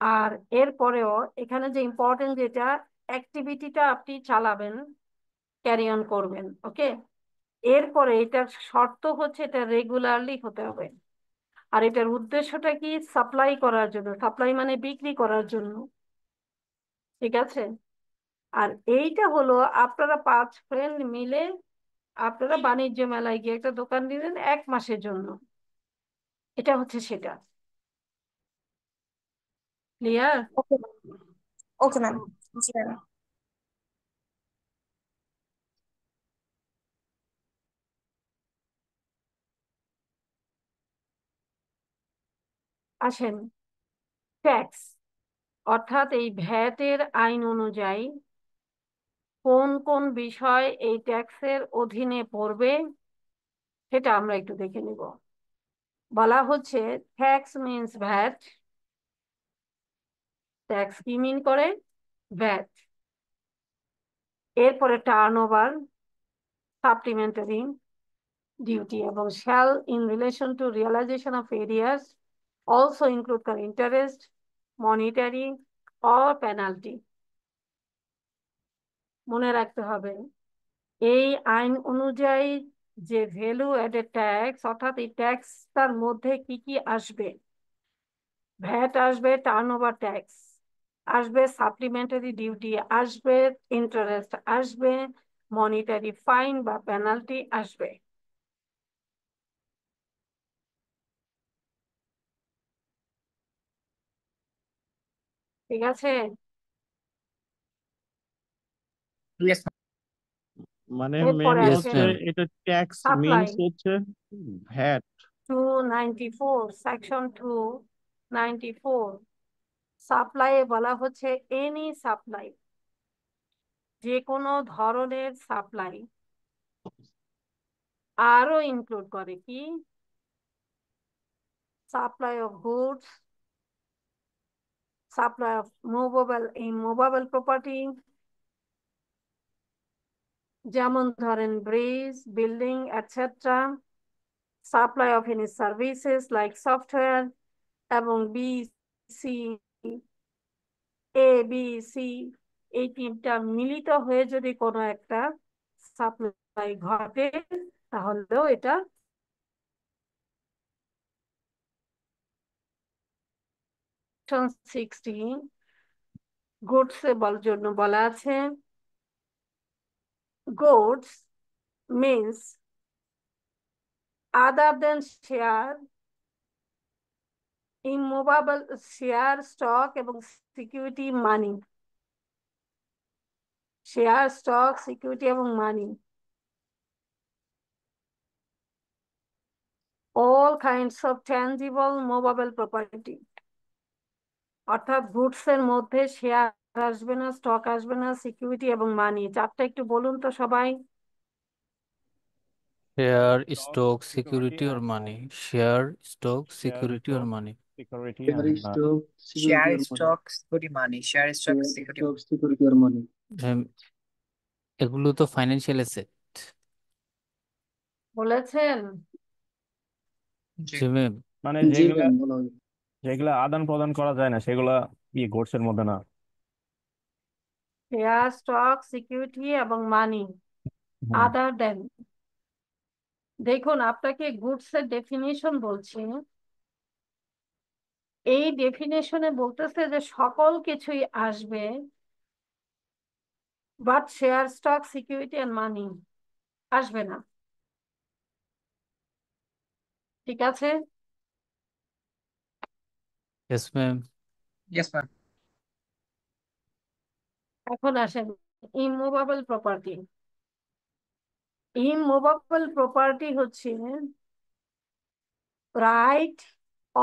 আর এরপরেও এখানে যে ইম্পর্টেন্ট যেটা, অ্যাক্টিভিটিটা আপনি চালাবেন, ক্যারি অন করবেন, ওকে? এরপরে এটার শর্ত হচ্ছে এটা রেগুলারলি হতে হবে। আর এটার উদ্দেশ্যটা কি? সাপ্লাই করার জন্য, সাপ্লাই মানে বিক্রি করার জন্য, ঠিক আছে? আর এইটা হলো আপনারা 5 ফ্রেন্ড মিলে আপনারা বাণিজ্য মেলায় গিয়ে একটা দোকান দিলেন 1 মাসের জন্য, এটা হচ্ছে সেটা। ক্লিয়ার? ওকে ওকে ম্যাম। জি ম্যাম। আসেন, ট্যাক্স, অর্থাৎ এই ভ্যাটের আইন অনুযায়ী কোন কোন বিষয় এই ট্যাক্সের অধীনে পড়বে সেটা আমরা একটু দেখে নিব। বলা হচ্ছে ট্যাক্স মিনস ভ্যাট। ট্যাক্স কি মিন করে? ভ্যাট। এরপরে টার্ন ওভার, সাপ্লিমেন্টারি ডিউটি, এবং shall in relation to realisation of arrears also include করে ইন্টারেস্ট, মনিটারি অর পেনাল্টি। মনে রাখতে হবে এই আইন অনুযায়ী যে ভ্যালু অ্যাডেড ট্যাক্স, অর্থাৎ এই ট্যাক্সটার মধ্যে কি কি আসবে? ভ্যাট আসবে, টার্ন ওভার ট্যাক্স আসবে, সাপ্লিমেন্টারি ডিউটি আসবে, ইন্টারেস্ট আসবে, মনিটারি ফাইন বা পেনাল্টি আসবে। ঠিক আছে? Yes, ma'am. মানে মেন এরপরে ইয়েস হচ্ছে আসেন ম্যাম। এটা ট্যাক্স সাপ্লাই, মিনস হচ্ছে ভ্যাট। 294, সেকশন 294 সাপ্লাই বলা হচ্ছে এনি সাপ্লাই, যে কোনো ধরনের সাপ্লাই। আরো ইনক্লুড করে কি? Supply of goods, supply of movable property, যেমন ধরেন bridge, building, etcetera, supply of any services like software, এবং বিসি বি সি এই তিনটা মিলিত হয়ে যদি কোনো একটা সাপ্লাই ঘটে তাহলেও এটা 16 গুডস জন্য বলা আছে goods means other than share, immovable share, stock এবং সিকিউরিটি মানি। শেয়ার, স্টক, সিকিউরিটি এবং মানি, all kinds of tangible movable property। অর্থাৎ গুডস এর মধ্যে শেয়ার আসবে না, স্টক আসবে না, সিকিউরিটি এবং মানি। চারটা একটু বলুন তো সবাই। Share, stock, security or money. Share, stock, security or money. Security Share and stock, share stock, security money. Share stock, security or money. এগুলো তো ফাইন্যান্সিয়াল অ্যাসেট। বলেছেন জি ম্যাম। মানে জি যেগুলা ম্যাম, বলা হবে। যেগুলা আদান প্রদান করা যায় না সেগুলা গুডস এর মধ্যে না। শেয়ার, স্টক, সিকিউরিটি এবং মানি আদার দেন। দেখুন আপনাকে গুডস এর ডেফিনিশন বলছি, এই ডেফিনেশনে বলতেছে যে সকল কিছুই আসবে but share, stock, security and money আসবে না। ঠিক আছে? Yes ma'am. Yes ma'am. এখন আসেন ইমুভেবল প্রপার্টি। ইমুভেবল প্রপার্টি হচ্ছে right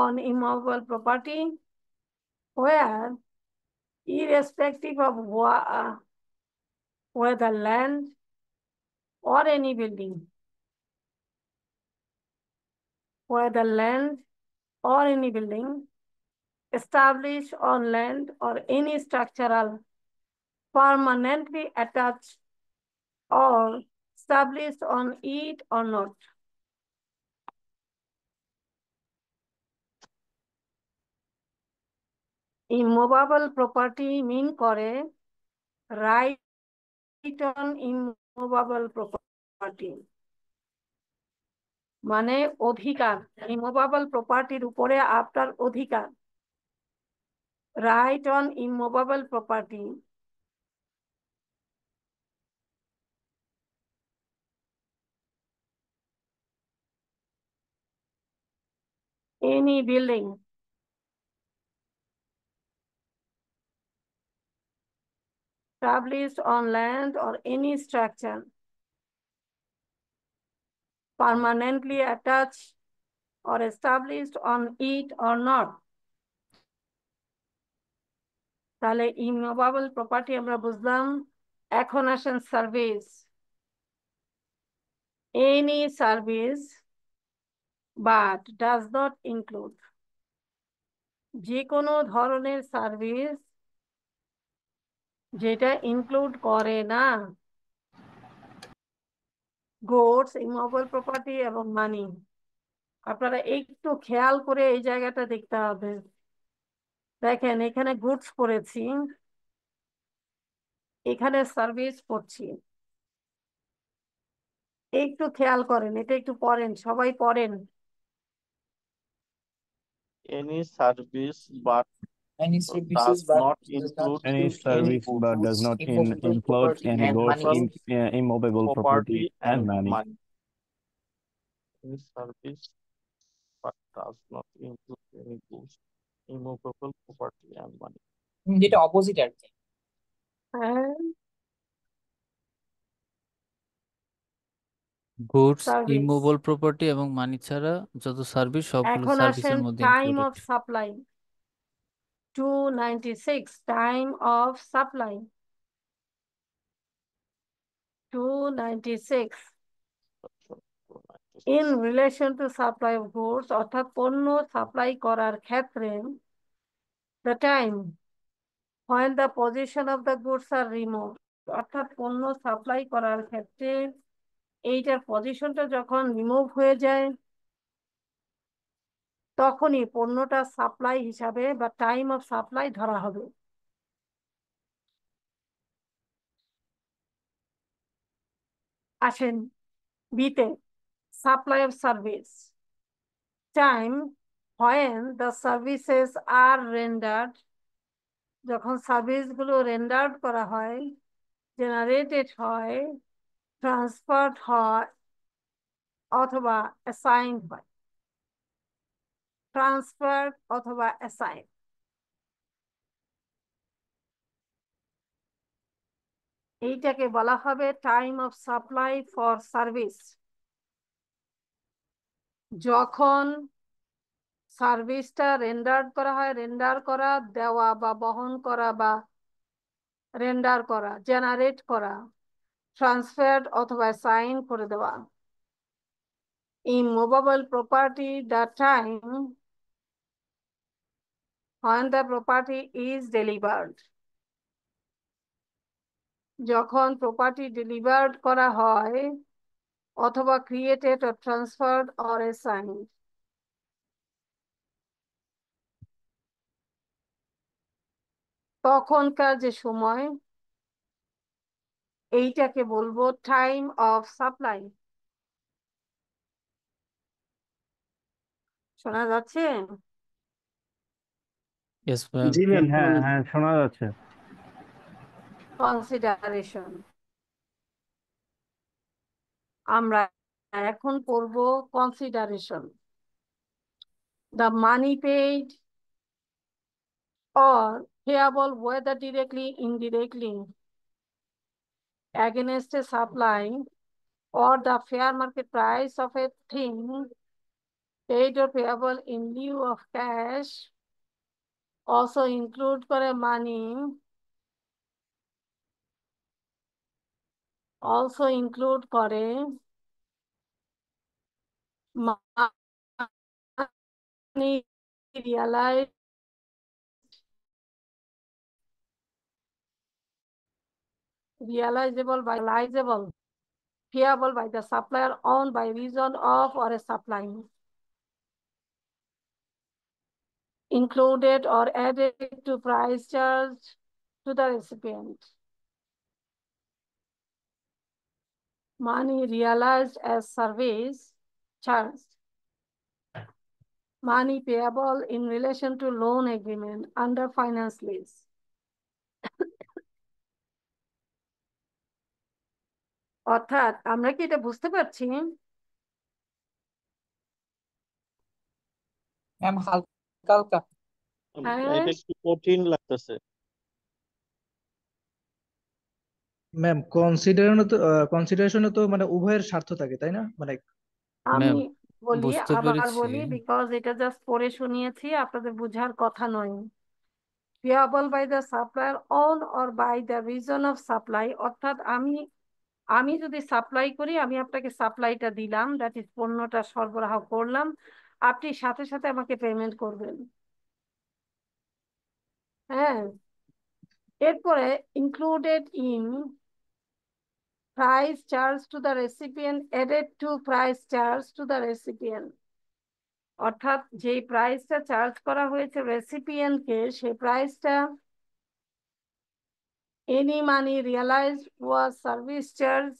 on immovable property where irrespective of whether land or any building, whether land or any building established on land or any structural permanently attached or established on it or not. Immovable property mean করে right on immovable property, মানে অধিকার। Immovable প্রপার্টির উপরে আপনার অধিকার। Right on immovable property any building established on land or any structure permanently attached or established on it or not. তাহলে immovable property আমরা বুঝলাম। এখন আসেন service. Any service but does not include, যে কোনো ধরনের সার্ভিস যেটা ইনক্লুড করে না গুডস, ইমুভেবল প্রপার্টি এবং মানি। আপনারা একটু খেয়াল করে এই জায়গাটা দেখতে হবে। দেখেন এখানে গুডস পড়েছি, এখানে সার্ভিস পড়ছি। একটু খেয়াল করেন, এটা একটু পড়েন, সবাই পড়েন। Any service but Any does services but not does not include include any service goods, but does not immovable include property any and goods, money. immovable property and money. Any service but does not include any goods, immovable property and money. যেটা opposite আর কি। হ্যাঁ, goods, service. Immovable property এবং মানি ছাড়া যত service সবগুলো এখন আসেন সার্ভিসের মধ্যে time included. Of supply 296, time of supply 296 in relation to supply of goods, অর্থাৎ পণ্য সাপ্লাই করার ক্ষেত্রে the time when the position of the goods are removed, অর্থাৎ পণ্য সাপ্লাই করার ক্ষেত্রে এইটার পজিশনটা যখন রিমুভ হয়ে যায় তখনই পণ্যটা সাপ্লাই হিসাবে বা টাইম অফ সাপ্লাই ধরা হবে। আসেন বিতে, supply of service, time when the services are rendered, যখন সার্ভিসগুলো রেন্ডার্ড করা হয়, জেনারেটেড হয়, ট্রান্সফার্ড হয় অথবা অ্যাসাইন হয়। ট্রান্সফার্ড অথবা অ্যাসাইন, এইটাকে বলা হবে time of supply for service. যখন সার্ভিসটা রেন্ডার করা হয়, রেন্ডার করা, দেওয়া বা বহন করা বা রেন্ডার করা, জেনারেট করা, ট্রান্সফার্ড অথবা সাইন করে দেওয়া। Immovable property, the time when the property is delivered, যখন প্রপার্টি ডেলিভার্ড করা হয় অথবা created or transferred or assigned। তখনকার যে সময়, এইটাকে বলবো টাইম অফ সাপ্লাই। শোনা যাচ্ছে? Yes, ma'am. জি ম্যাম, হ্যাঁ হ্যাঁ শোনা যাচ্ছে। কনসিডারেশন, আমরা এখন পড়ব consideration. The money paid or payable whether directly indirectly against a supply or the fair market price of a thing paid or payable in lieu of cash also include করে money, also include করে money realized realizable by realizable payable by the supplier on by reason of or a supply included or added to price charge to the recipient. Money realized as service charged. Money payable in relation to loan agreement under finance lease. অর্থাৎ আমরা কি এটা বুঝতে পারছি? Ma'am হালকা হালকা। এটা একটু কঠিন লাগতেছে ম্যাম। কনসিডারেশনে তো মানে উভয়ের স্বার্থ থাকে, তাই না? মানে আমি ম্যাম বলি, বুঝতে আবার পেরেছি। বলি, বিকজ এটা জাস্ট পড়ে শুনিয়েছি, আপনাদের বুঝার কথা নয়। payable by the supplier on or by the reason of supply, অর্থাৎ আমি যদি সাপ্লাই করি, আমি আপনাকে সাপ্লাইটা দিলাম, দ্যাট ইজ পণ্যটা সরবরাহ করলাম, আপনি সাথে সাথে আমাকে পেমেন্ট করবেন। হ্যাঁ, এরপরে included in price charge to the recipient, added to price charge to the recipient, অর্থাৎ যেই প্রাইসটা চার্জ করা হয়েছে রেসিপিয়েন্টকে, সেই প্রাইসটা any money realized was service charge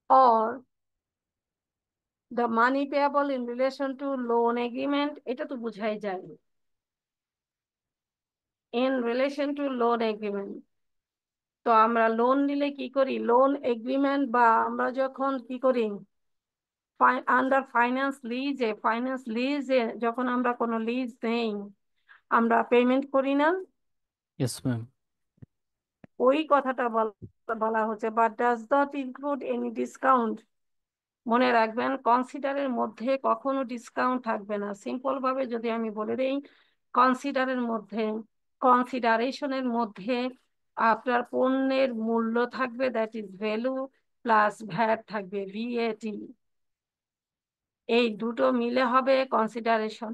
or the money payable in relation to loan agreement, এটা তো বুঝাই যায়। in relation to loan agreement, তো আমরা লোন নিলে কি করি? লোন এগ্রিমেন্ট বা আমরা যখন কি করি আন্ডার ফাইন্যান্স লিজে যখন আমরা কোনো লিজ নেই, আমরা পেমেন্ট করি না? Yes, ma'am. ওই কথাটা বলা হচ্ছে, but does not include any discount. মনে রাখবেন, কনসিডারের মধ্যে কখনো ডিসকাউন্ট থাকবে না। সিম্পল ভাবে যদি আমি বলে দেই, কনসিডারেশনের মধ্যে আপনার পণ্যের মূল্য থাকবে, that is value, plus VAT থাকবে, ভিএটি। এই দুটো মিলে হবে কনসিডারেশন।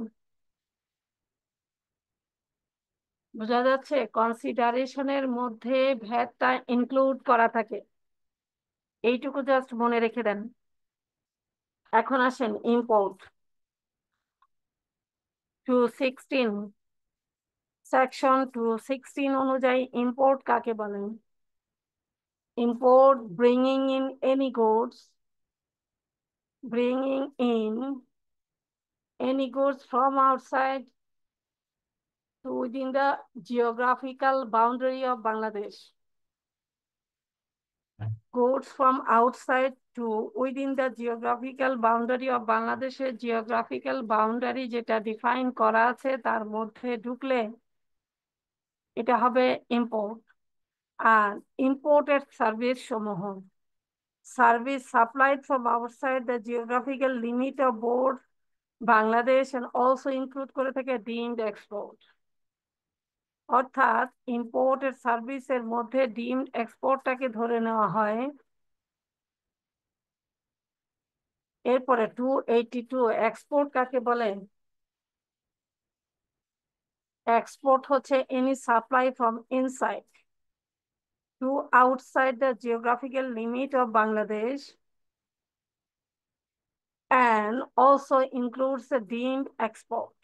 বোঝা যাচ্ছে? কনসিডারেশনের মধ্যে ভ্যাটটা ইনক্লুড করা থাকে, এইটুকু জাস্ট মনে রেখে দেন। এখন আসেন ইম্পোর্ট 216, সেকশন 216 অনুযায়ী ইম্পোর্ট কাকে বলেন? import, bringing in any goods, from outside to within the geographical boundary of Bangladesh. Goods from outside to within the geographical boundary of Bangladesh. Geographical boundary যেটা ডিফাইন করা আছে তার মধ্যে ঢুকলে এটা হবে ইম্পোর্ট। আর ইম্পোর্টেড সার্ভিস সমূহ, service supplied from outside the geographical limit of board Bangladesh and also include করে থাকে ডিমড এক্সপোর্ট। অর্থাৎ ইম্পোর্টেড সার্ভিসের মধ্যে ডিমড এক্সপোর্টটাকে ধরে নেওয়া হয়। এরপরে 282 এক্সপোর্ট কাকে বলে? এক্সপোর্ট হচ্ছে any supply from inside two outside the geographical limit of Bangladesh and also includes the deemed export.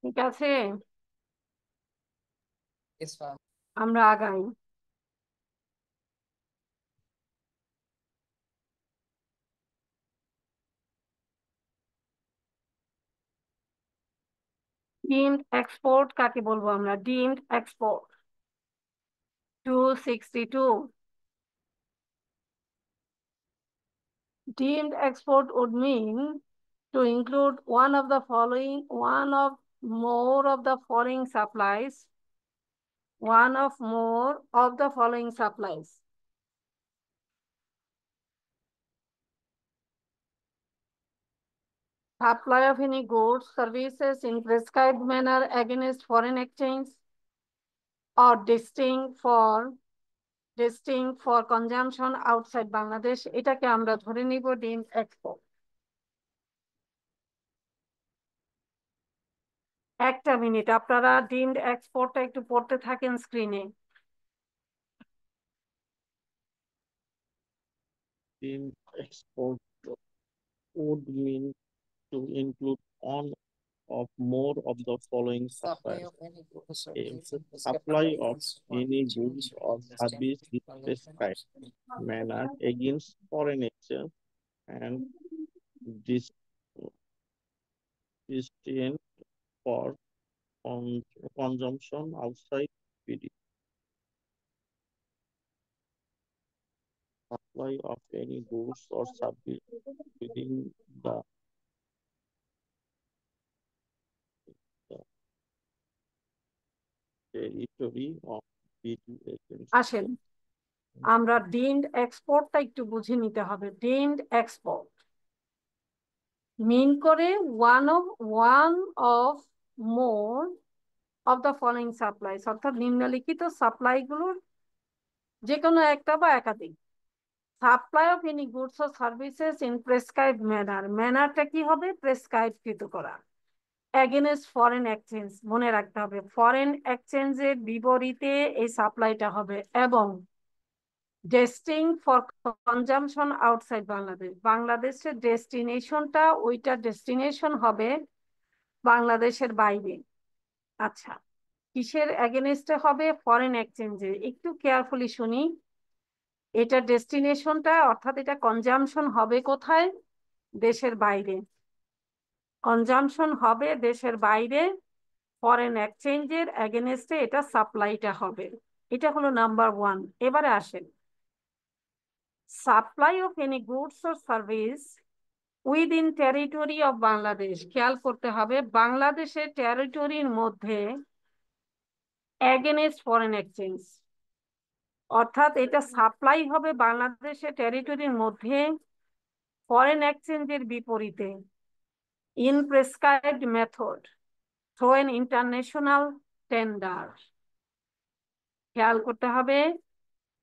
ঠিক আছে, Yes, ma'am. আমরা আগাই। ডিমড এক্সপোর্ট কাকে বলবো আমরা? Deemed export 262। Deemed export would mean to include one of more of the following supplies. Supply of any goods, services in prescribed manner against foreign exchange or distinct for consumption outside Bangladesh. এটাকে আমরা ধরে নিব deemed export. একটা minute, আপনারা deemed এক্সপোর্টটা একটু পড়তে থাকেন স্ক্রিনে। Deemed export would mean to include one of more of the following Supply supplies. of any goods or A services in supply prescribed of any goods or service in prescribed manner against foreign exchange and distinct for consumption outside PD. Supply of any goods or service within the territory of PD agency. আসেন আমরা deemed এক্সপোর্টটা একটু বুঝে নিতে হবে। Deemed export mean করে one of more of the following supplies, অর্থাৎ নিম্নলিখিত সাপ্লাইগুলোর যে কোনো একটা বা একাধিক। Supply of any goods or services in prescribe ম্যানারটা কি হবে? প্রেসক্রাইবকৃত করা। এগেনস্ট ফরেন এক্সচেঞ্জ, মনে রাখতে হবে ফরেন এক্সচেঞ্জের বিপরীতে এই সাপ্লাইটা হবে। এবং ডেস্টিনিং ফর কনজাম্পশন আউটসাইড বাংলাদেশ, বাংলাদেশের ডেস্টিনেশনটা ওইটা ডেস্টিনেশন হবে বাংলাদেশের বাইরে। আচ্ছা, কিসের এগেনস্টে হবে? ফরেন এক্সচেঞ্জে। একটু কেয়ারফুলি শুনি, এটা ডেস্টিনেশনটা অর্থাৎ এটা কনজাম্পশন হবে কোথায়? দেশের বাইরে। কনজাম্পশন হবে দেশের বাইরে, ফরেন এক্সচেঞ্জের এগেনস্টে এটা সাপ্লাইটা হবে। এটা হলো নাম্বার 1। এবারে আসেন, supply of any goods or service within territory of Bangladesh. খেয়াল করতে হবে বাংলাদেশের টেরিটরির মধ্যে এগেনস্ট ফরেন এক্সচেঞ্জ, অর্থাৎ এটা সাপ্লাই হবে বাংলাদেশের টেরিটরির মধ্যে ফরেন এক্সচেঞ্জের বিপরীতে in prescribed method through N international tender. খেয়াল করতে হবে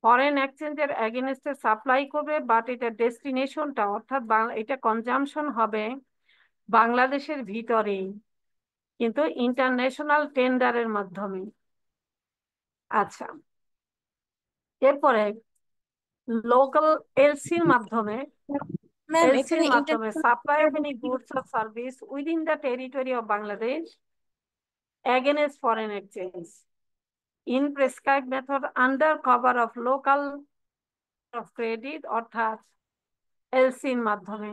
ফরেন এক্সচেঞ্জের এগেনস্টে সাপ্লাই করবে, বাট এটা ডেস্টিনেশনটা অর্থাৎ এটা কনজাম্পশন হবে বাংলাদেশের ভিতরেই, কিন্তু ইন্টারন্যাশনাল টেন্ডারের মাধ্যমে। আচ্ছা, এরপরে লোকাল এলসির মাধ্যমে ম্যাম LC এখানে এর মাধ্যমে supply of any international goods or service within the territory of Bangladesh against foreign exchange in prescribed method under cover of local of credit অর্থাৎ এলসি এর মাধ্যমে।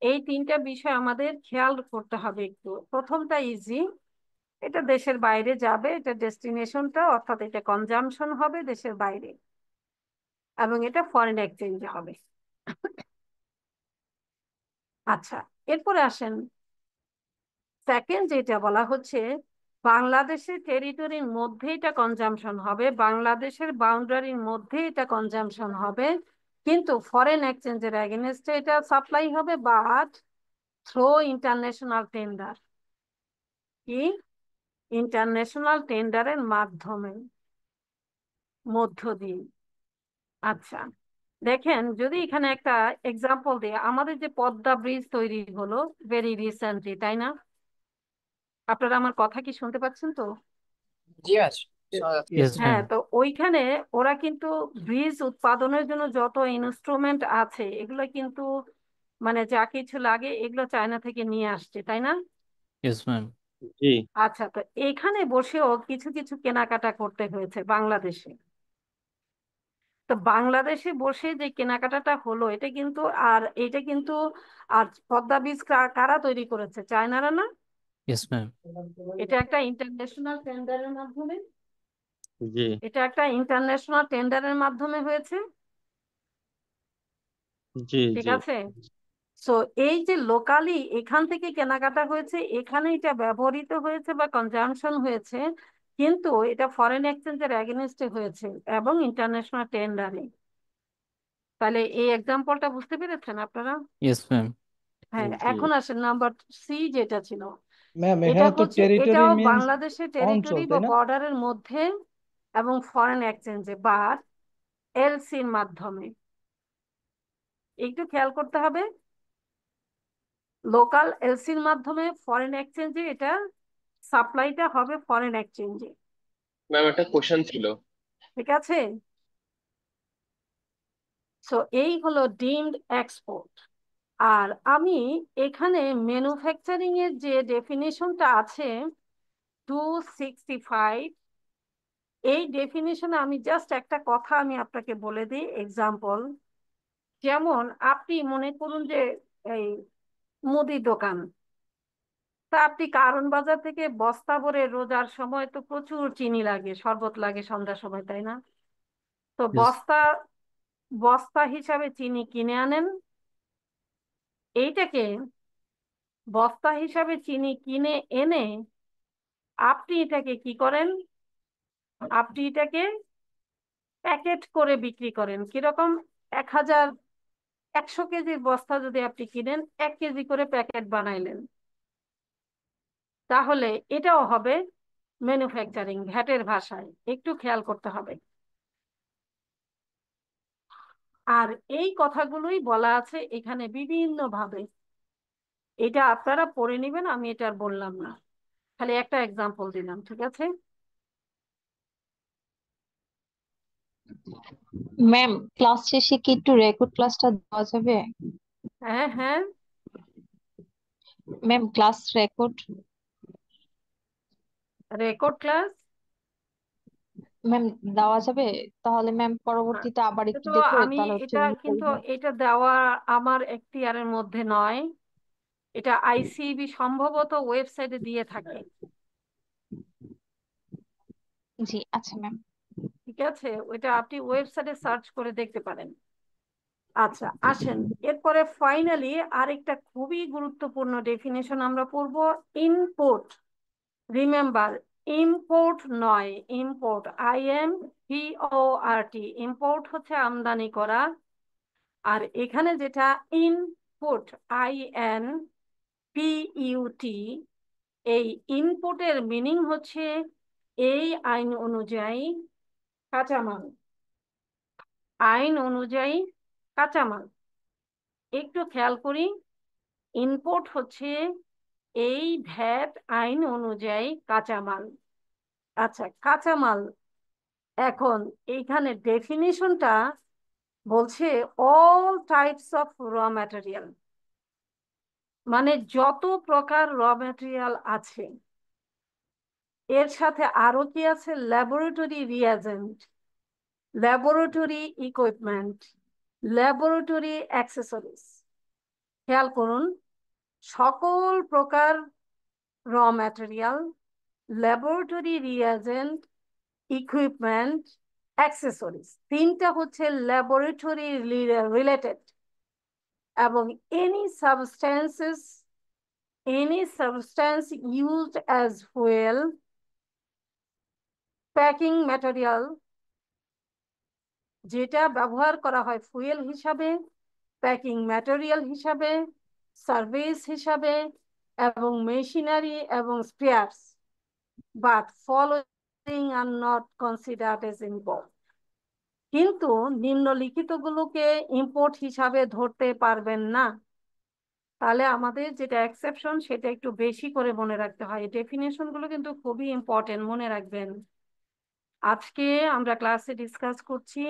এই তিনটা বিষয় আমাদের খেয়াল করতে হবে একটু। প্রথমটা ইজি, এটা দেশের বাইরে যাবে, এটা ডেস্টিনেশনটা অর্থাৎ এটা কনজাম্পশন হবে দেশের বাইরে এবং এটা ফরেন এক্সচেঞ্জ হবে। আচ্ছা, এরপরে আসেন সেকেন্ড যেটা বলা হচ্ছে বাংলাদেশের টেরিটরির মধ্যে এটা কনজাম্পশন হবে, বাংলাদেশের বাউন্ডারির মধ্যে এটা কনজাম্পশন হবে, কিন্তু ফরেন এক্সচেঞ্জের এগেনস্টে এটা সাপ্লাই হবে বাট থ্রো ইন্টারন্যাশনাল টেন্ডার। কি? ইন্টারন্যাশনাল টেন্ডারের মাধ্যমে, মধ্য দিয়ে। আচ্ছা দেখেন, যদি এখানে একটা এক্সাম্পল দিই, আমাদের যে পদ্মা ব্রিজ তৈরি হলো ভেরি রিসেন্টলি, তাই না? আপনারা আমার কথা কি শুনতে পাচ্ছেন তো? জি Yes, হ্যাঁ, ma'am. তো ওইখানে ওরা কিন্তু ব্রিজ উৎপাদনের জন্য যত ইনস্ট্রুমেন্ট আছে এগুলো কিন্তু মানে যা কিছু লাগে এগুলো চায়না থেকে নিয়ে আসছে, তাই না? Yes, ma'am. জি আচ্ছা, তো এখানে বসেও কিছু কিছু কেনাকাটা করতে হয়েছে বাংলাদেশে। তো বাংলাদেশে বসে যে কেনাকাটাটা হলো এটা কিন্তু এটা কিন্তু পদ্মা বীজ কারা তৈরি করেছে? চায়নারা না? Yes, ma'am. এটা একটা ইন্টারন্যাশনাল টেন্ডারের মাধ্যমে, জি এটা একটা ইন্টারন্যাশনাল টেন্ডারের মাধ্যমে হয়েছে, জি ঠিক জি আছে? সো এই যে লোকালি এখান থেকে কেনাকাটা হয়েছে, এখানে এটা ব্যবহৃত হয়েছে বা কনজাম্পশন হয়েছে, কিন্তু এটা ফরেন এক্সচেঞ্জের এগেনস্টে হয়েছে এবং ইন্টারন্যাশনাল টেন্ডারে। তাহলে এই এক্সাম্পলটা বুঝতে পেরেছেন আপনারা? Yes, ma'am. হ্যাঁ, জি এখন আসেন নাম্বার সি যেটা ছিল, ম্যাম এটা এখানে তো হচ্ছে টেরিটরি এটাও মিন্স বাংলাদেশের অঞ্চল, টেরিটরি বা তাই না? বর্ডারের মধ্যে এবং ফরেন এক্সচেঞ্জে বা এলসির মাধ্যমে। একটু খেয়াল করতে হবে, লোকাল এলসির মাধ্যমে ফরেন এক্সচেঞ্জে এটা সাপ্লাইটা হবে ফরেন এক্সচেঞ্জে, ম্যাম একটা কোশ্চেন ছিল। ঠিক আছে? সো এই হলো ডিমড এক্সপোর্ট। আর আমি এখানে ম্যানুফ্যাকচারিং এর যে ডেফিনিশনটা আছে 265, এই ডেফিনিশনে আমি জাস্ট একটা কথা আমি আপনাকে বলে দিই এক্সাম্পল। যেমন আপনি মনে করুন যে এই মুদি দোকান, তা আপনি কারণ বাজার থেকে বস্তা ভরে, রোজার সময় তো প্রচুর চিনি লাগে, শরবত লাগে সন্ধ্যার সময়, তাই না? তো Yes. বস্তা বস্তা হিসাবে চিনি কিনে আনেন, এইটাকে বস্তা হিসাবে চিনি কিনে এনে আপনি এটাকে কি করেন? আপনি এটাকে প্যাকেট করে বিক্রি করেন। কিরকম? 100 কেজির বস্তা যদি আপনি কিনেন, 1 কেজি করে প্যাকেট বানাইলেন, তাহলে এটাও হবে ম্যানুফ্যাকচারিং, ভ্যাটের ভাষায়। একটু খেয়াল করতে হবে। আর এই কথাগুলোই বলা আছে এখানে বিভিন্ন ভাবে, এটা আপনারা পড়ে নেবেন, আমি এটা আর বললাম না, খালি একটা এক্সাম্পল দিলাম, ঠিক আছে? ম্যাম ক্লাস শেষে কি একটু রেকর্ড ক্লাসটা দেওয়া যাবে? হ্যাঁ হ্যাঁ, ma'am class record record class ma'am দেওয়া যাবে? তাহলে ম্যাম পরবর্তীতে আবার একটু তো দেখে আমি তাহলে হচ্ছে এটা review কিন্তু করবো। এটা দেওয়া আমার এখতিয়ারের মধ্যে নয়, এটা আইসিবি সম্ভবত ওয়েবসাইটে দিয়ে থাকে, জি আচ্ছা ম্যাম। ঠিক আছে? ওইটা আপনি ওয়েবসাইটে সার্চ করে দেখতে পারেন। আচ্ছা আসেন, এরপরে ফাইনালি আরেকটা খুবই গুরুত্বপূর্ণ ডেফিনেশন আমরা পড়বো, ইম্পোর্ট। রিমেম্বার, ইম্পোর্ট নয়, ইম্পোর্ট, IMPORT, ইম্পোর্ট হচ্ছে আমদানি করা। আর এখানে যেটা ইনপুট, INPUT, এই ইনপুটের মিনিং হচ্ছে এই আইন অনুযায়ী কাঁচামাল, আইন অনুযায়ী কাঁচামাল। একটু খেয়াল করি, ইনপুট হচ্ছে এই ভ্যাট আইন অনুযায়ী কাঁচামাল। আচ্ছা, কাঁচামাল, এখন এইখানে ডেফিনিশনটা বলছে all types of raw material, মানে যত প্রকার র ম্যাটেরিয়াল আছে এর সাথে আরো কি আছে, laboratory reagent, laboratory equipment, laboratory accessories. খেয়াল করুন, সকল প্রকার র material, laboratory reagent, equipment, accessories, তিনটা হচ্ছে ল্যাবরেটরি রিলেটেড। এবং any substance used as fuel, packing material, যেটা ব্যবহার করা হয় ফুয়েল হিসাবে, প্যাকিং ম্যাটেরিয়াল হিসাবে, সার্ভিস হিসাবে, এবং মেশিনারি এবং spares, but following are not considered as import. কিন্তু নিম্নলিখিত গুলোকে ইম্পোর্ট হিসাবে ধরতে পারবেন না। তাহলে আমাদের যেটা এক্সেপশন সেটা একটু বেশি করে মনে রাখতে হয়। ডেফিনেশন গুলো কিন্তু খুবই ইম্পর্টেন্ট, মনে রাখবেন। আজকে আমরা ক্লাসে ডিসকাস করছি,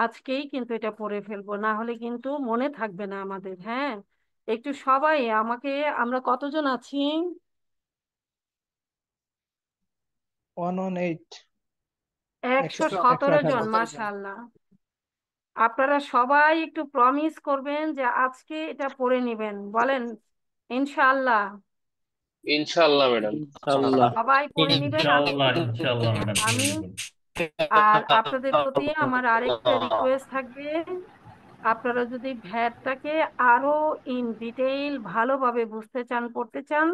আজকেই কিন্তু এটা পড়ে ফেলবো, না হলে কিন্তু মনে থাকবে না আমাদের। হ্যাঁ, একটু সবাই আমাকে, আমরা কতজন আছি? 118 117 জন, 118 মাশাআল্লাহ। আপনারা সবাই একটু প্রমিস করবেন যে আজকে এটা পড়ে নেবেন, বলেন ইনশাআল্লাহ। ইনশাআল্লাহ ম্যাডাম। ইনশাআল্লাহ। সবাই পড়ে নেবেন। ইনশাআল্লাহ, ইনশাআল্লাহ ম্যাডাম। আমি আর আপনাদের প্রতি আমার আরেকটা রিকোয়েস্ট থাকবে, আপনারা যদি ভ্যাটটাকে আরো ইন ডিটেইল ভালোভাবে বুঝতে চান, পড়তে চান,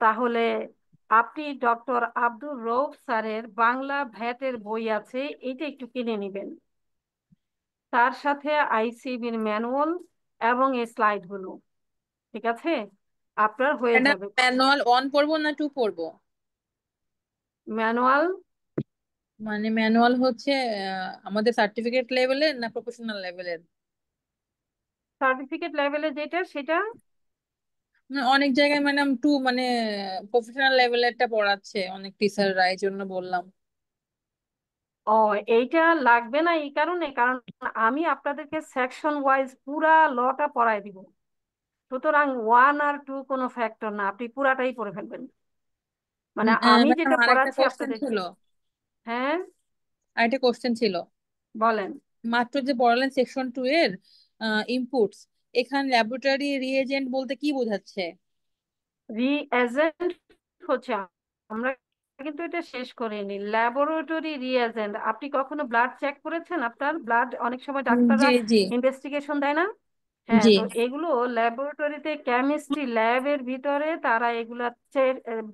তাহলে আপনি ডক্টর আব্দুর রউফ স্যারের বাংলা ভ্যাটের বই আছে, এটা একটু কিনে নেবেন। তার সাথে আইসিবির ম্যানুয়াল এবং এই স্লাইড গুলো, ঠিক আছে? আপনার হয়ে যাবে। ম্যানুয়াল 1 পড়বো না 2 পড়বো? ম্যানুয়াল মানে ম্যানুয়াল হচ্ছে আমাদের সার্টিফিকেট লেভেলের না প্রফেশনাল লেভেলের? সার্টিফিকেট লেভেলে যেটা সেটা মানে অনেক জায়গায় ম্যাডাম 2 মানে প্রফেশনাল লেভেলেরটা পড়াচ্ছে অনেক টিচাররা, এই জন্য বললাম। ও, এইটা লাগবে না এই কারণে, কারণ আমি আপনাদেরকে সেকশন ওয়াইজ পুরা লটা পড়ায় দিব। সুতরাং 1 আর 2 কোনো ফ্যাক্টর না, আপনি পুরাটাই পড়ে ফেলবেন। মানে আমি ম্যাডাম যেটা আরেকটা পড়াচ্ছি কোশ্চেন আপনাদেরকে। ছিল, হ্যাঁ আরেকটা কোশ্চেন ছিল। বলেন। মাত্র যে পড়ালেন সেকশন 2 এর ইনপুটস, এখানে ল্যাবরেটরি রিএজেন্ট বলতে কি বোঝাচ্ছে? রিএজেন্ট হচ্ছে, আমরা কিন্তু এটা শেষ করিনি। ল্যাবরেটরি রিএজেন্ট, আপনি কখনো ব্লাড চেক করেছেন? আপনার ব্লাড অনেক সময় ডাক্তাররা জি জি ইনভেস্টিগেশন দেয় না? হ্যাঁ, জি তো এগুলো ল্যাবরেটরিতে কেমিস্ট্রি ল্যাবের ভিতরে তারা এগুলা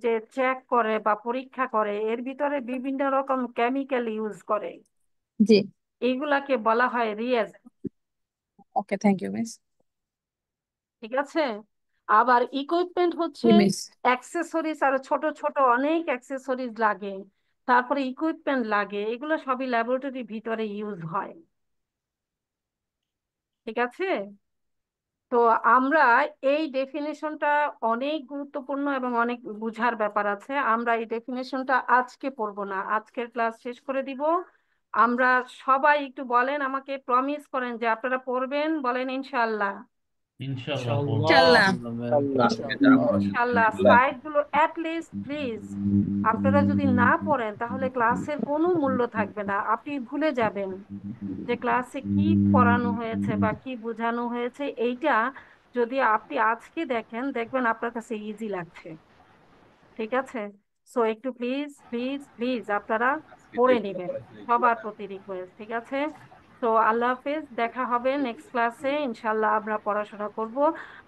যে চেক করে বা পরীক্ষা করে, এর ভিতরে বিভিন্ন রকম কেমিক্যাল ইউজ করে, জি। এইগুলাকে বলা হয় reagent. Okay, thank you miss. ঠিক আছে? আবার ইকুইপমেন্ট হচ্ছে জি মিস। অ্যাক্সেসরিজ, আর ছোট ছোট অনেক অ্যাক্সেসরিজ লাগে, তারপরে ইকুইপমেন্ট লাগে, এগুলো সবই ল্যাবরেটরির ভিতরে ইউজ হয়। ঠিক আছে? তো আমরা এই ডেফিনেশনটা অনেক গুরুত্বপূর্ণ এবং অনেক বুঝার ব্যাপার আছে। আমরা এই ডেফিনেশনটা আজকে পড়বো না, আজকের ক্লাস শেষ করে দিব। আমরা সবাই একটু বলেন, আমাকে প্রমিস করেন যে আপনারা পড়বেন, বলেন ইনশাআল্লাহ। ইনশাআল্লাহ ইনশাআল্লাহ। ইনশাআল্লাহ। স্লাইড গুলো অ্যাটলিস্ট প্লিজ, আপনারা যদি না পড়েন তাহলে ক্লাসের কোনো মূল্য থাকবে না, আপনি ভুলে যাবেন যে ক্লাসে কি পড়ানো হয়েছে বা কি বোঝানো হয়েছে। এইটা যদি আপনি আজকে দেখেন, দেখবেন আপনার কাছে ইজি লাগছে। ঠিক আছে? সো একটু প্লিজ প্লিজ প্লিজ আপনারা পড়ে নেবেন, সবার প্রতি রিকোয়েস্ট। ঠিক আছে? তো আল্লাহ হাফেজ, দেখা হবে নেক্সট ক্লাসে ইনশাল্লাহ। আমরা পড়াশোনা করব,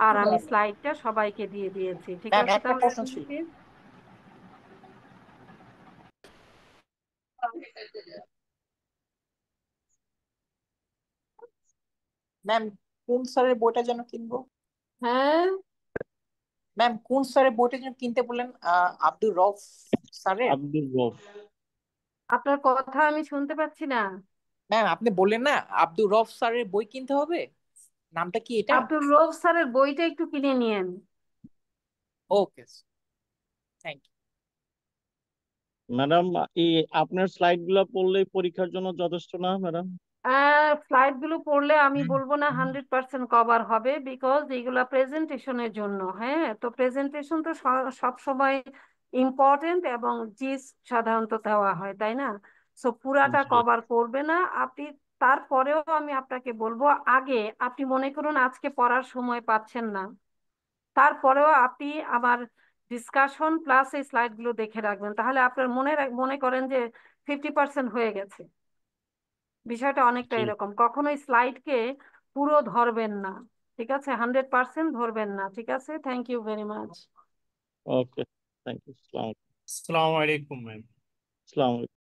আর আমি স্লাইডটা সবাইকে দিয়ে দিয়েছি। ঠিক ম্যাম আছে? একটা তাহলে প্রশ্ন আল্লাহ ছিল। হাফেজ। ম্যাম কোন স্যারের বইটা যেন কিনবো? হ্যাঁ, ম্যাম কোন স্যারের বইটা যেন কিনতে বললেন? আব্দুর রউফ স্যারের। আব্দুর রউফ। আপনার কথা আমি শুনতে পাচ্ছি না। ম্যাম আপনি বললেন না আব্দুর রউফ স্যারের বই কিনতে হবে, নামটা কি এটা? আব্দুর রউফ স্যারের বইটা একটু কিনে নিয়েন। ওকে, থ্যাংক ইউ। ম্যাডাম, এই আপনার স্লাইড গুলা পড়লেই পরীক্ষার জন্য যথেষ্ট না ম্যাডাম? স্লাইড গুলো পড়লে আমি বলবো না 100% কভার হবে, বিকজ এগুলা প্রেজেন্টেশনের জন্য। হ্যাঁ, তো প্রেজেন্টেশন তো সব সময় ইম্পর্টেন্ট এবং জিস সাধারণত দেওয়া হয়, তাই না? সো পুরাটা জি কভার করবে না আপনি। তারপরেও আমি আপনাকে বলবো, আগে আপনি মনে করুন আজকে পড়ার সময় পাচ্ছেন না, তারপরেও আপনি আমার ডিসকাশন প্লাস এই স্লাইড গুলো দেখে রাখবেন, তাহলে আপনার মনে করেন যে 50% হয়ে গেছে। বিষয়টা অনেকটা জি এরকম, কখনোই স্লাইডকে পুরো ধরবেন না, ঠিক আছে? 100% ধরবেন না, ঠিক আছে? Thank you very much. Okay, thank you. আসসালামু আলাইকুম। আসসালামু আলাইকুম ম্যাম। আসসালামু আলাইকুম।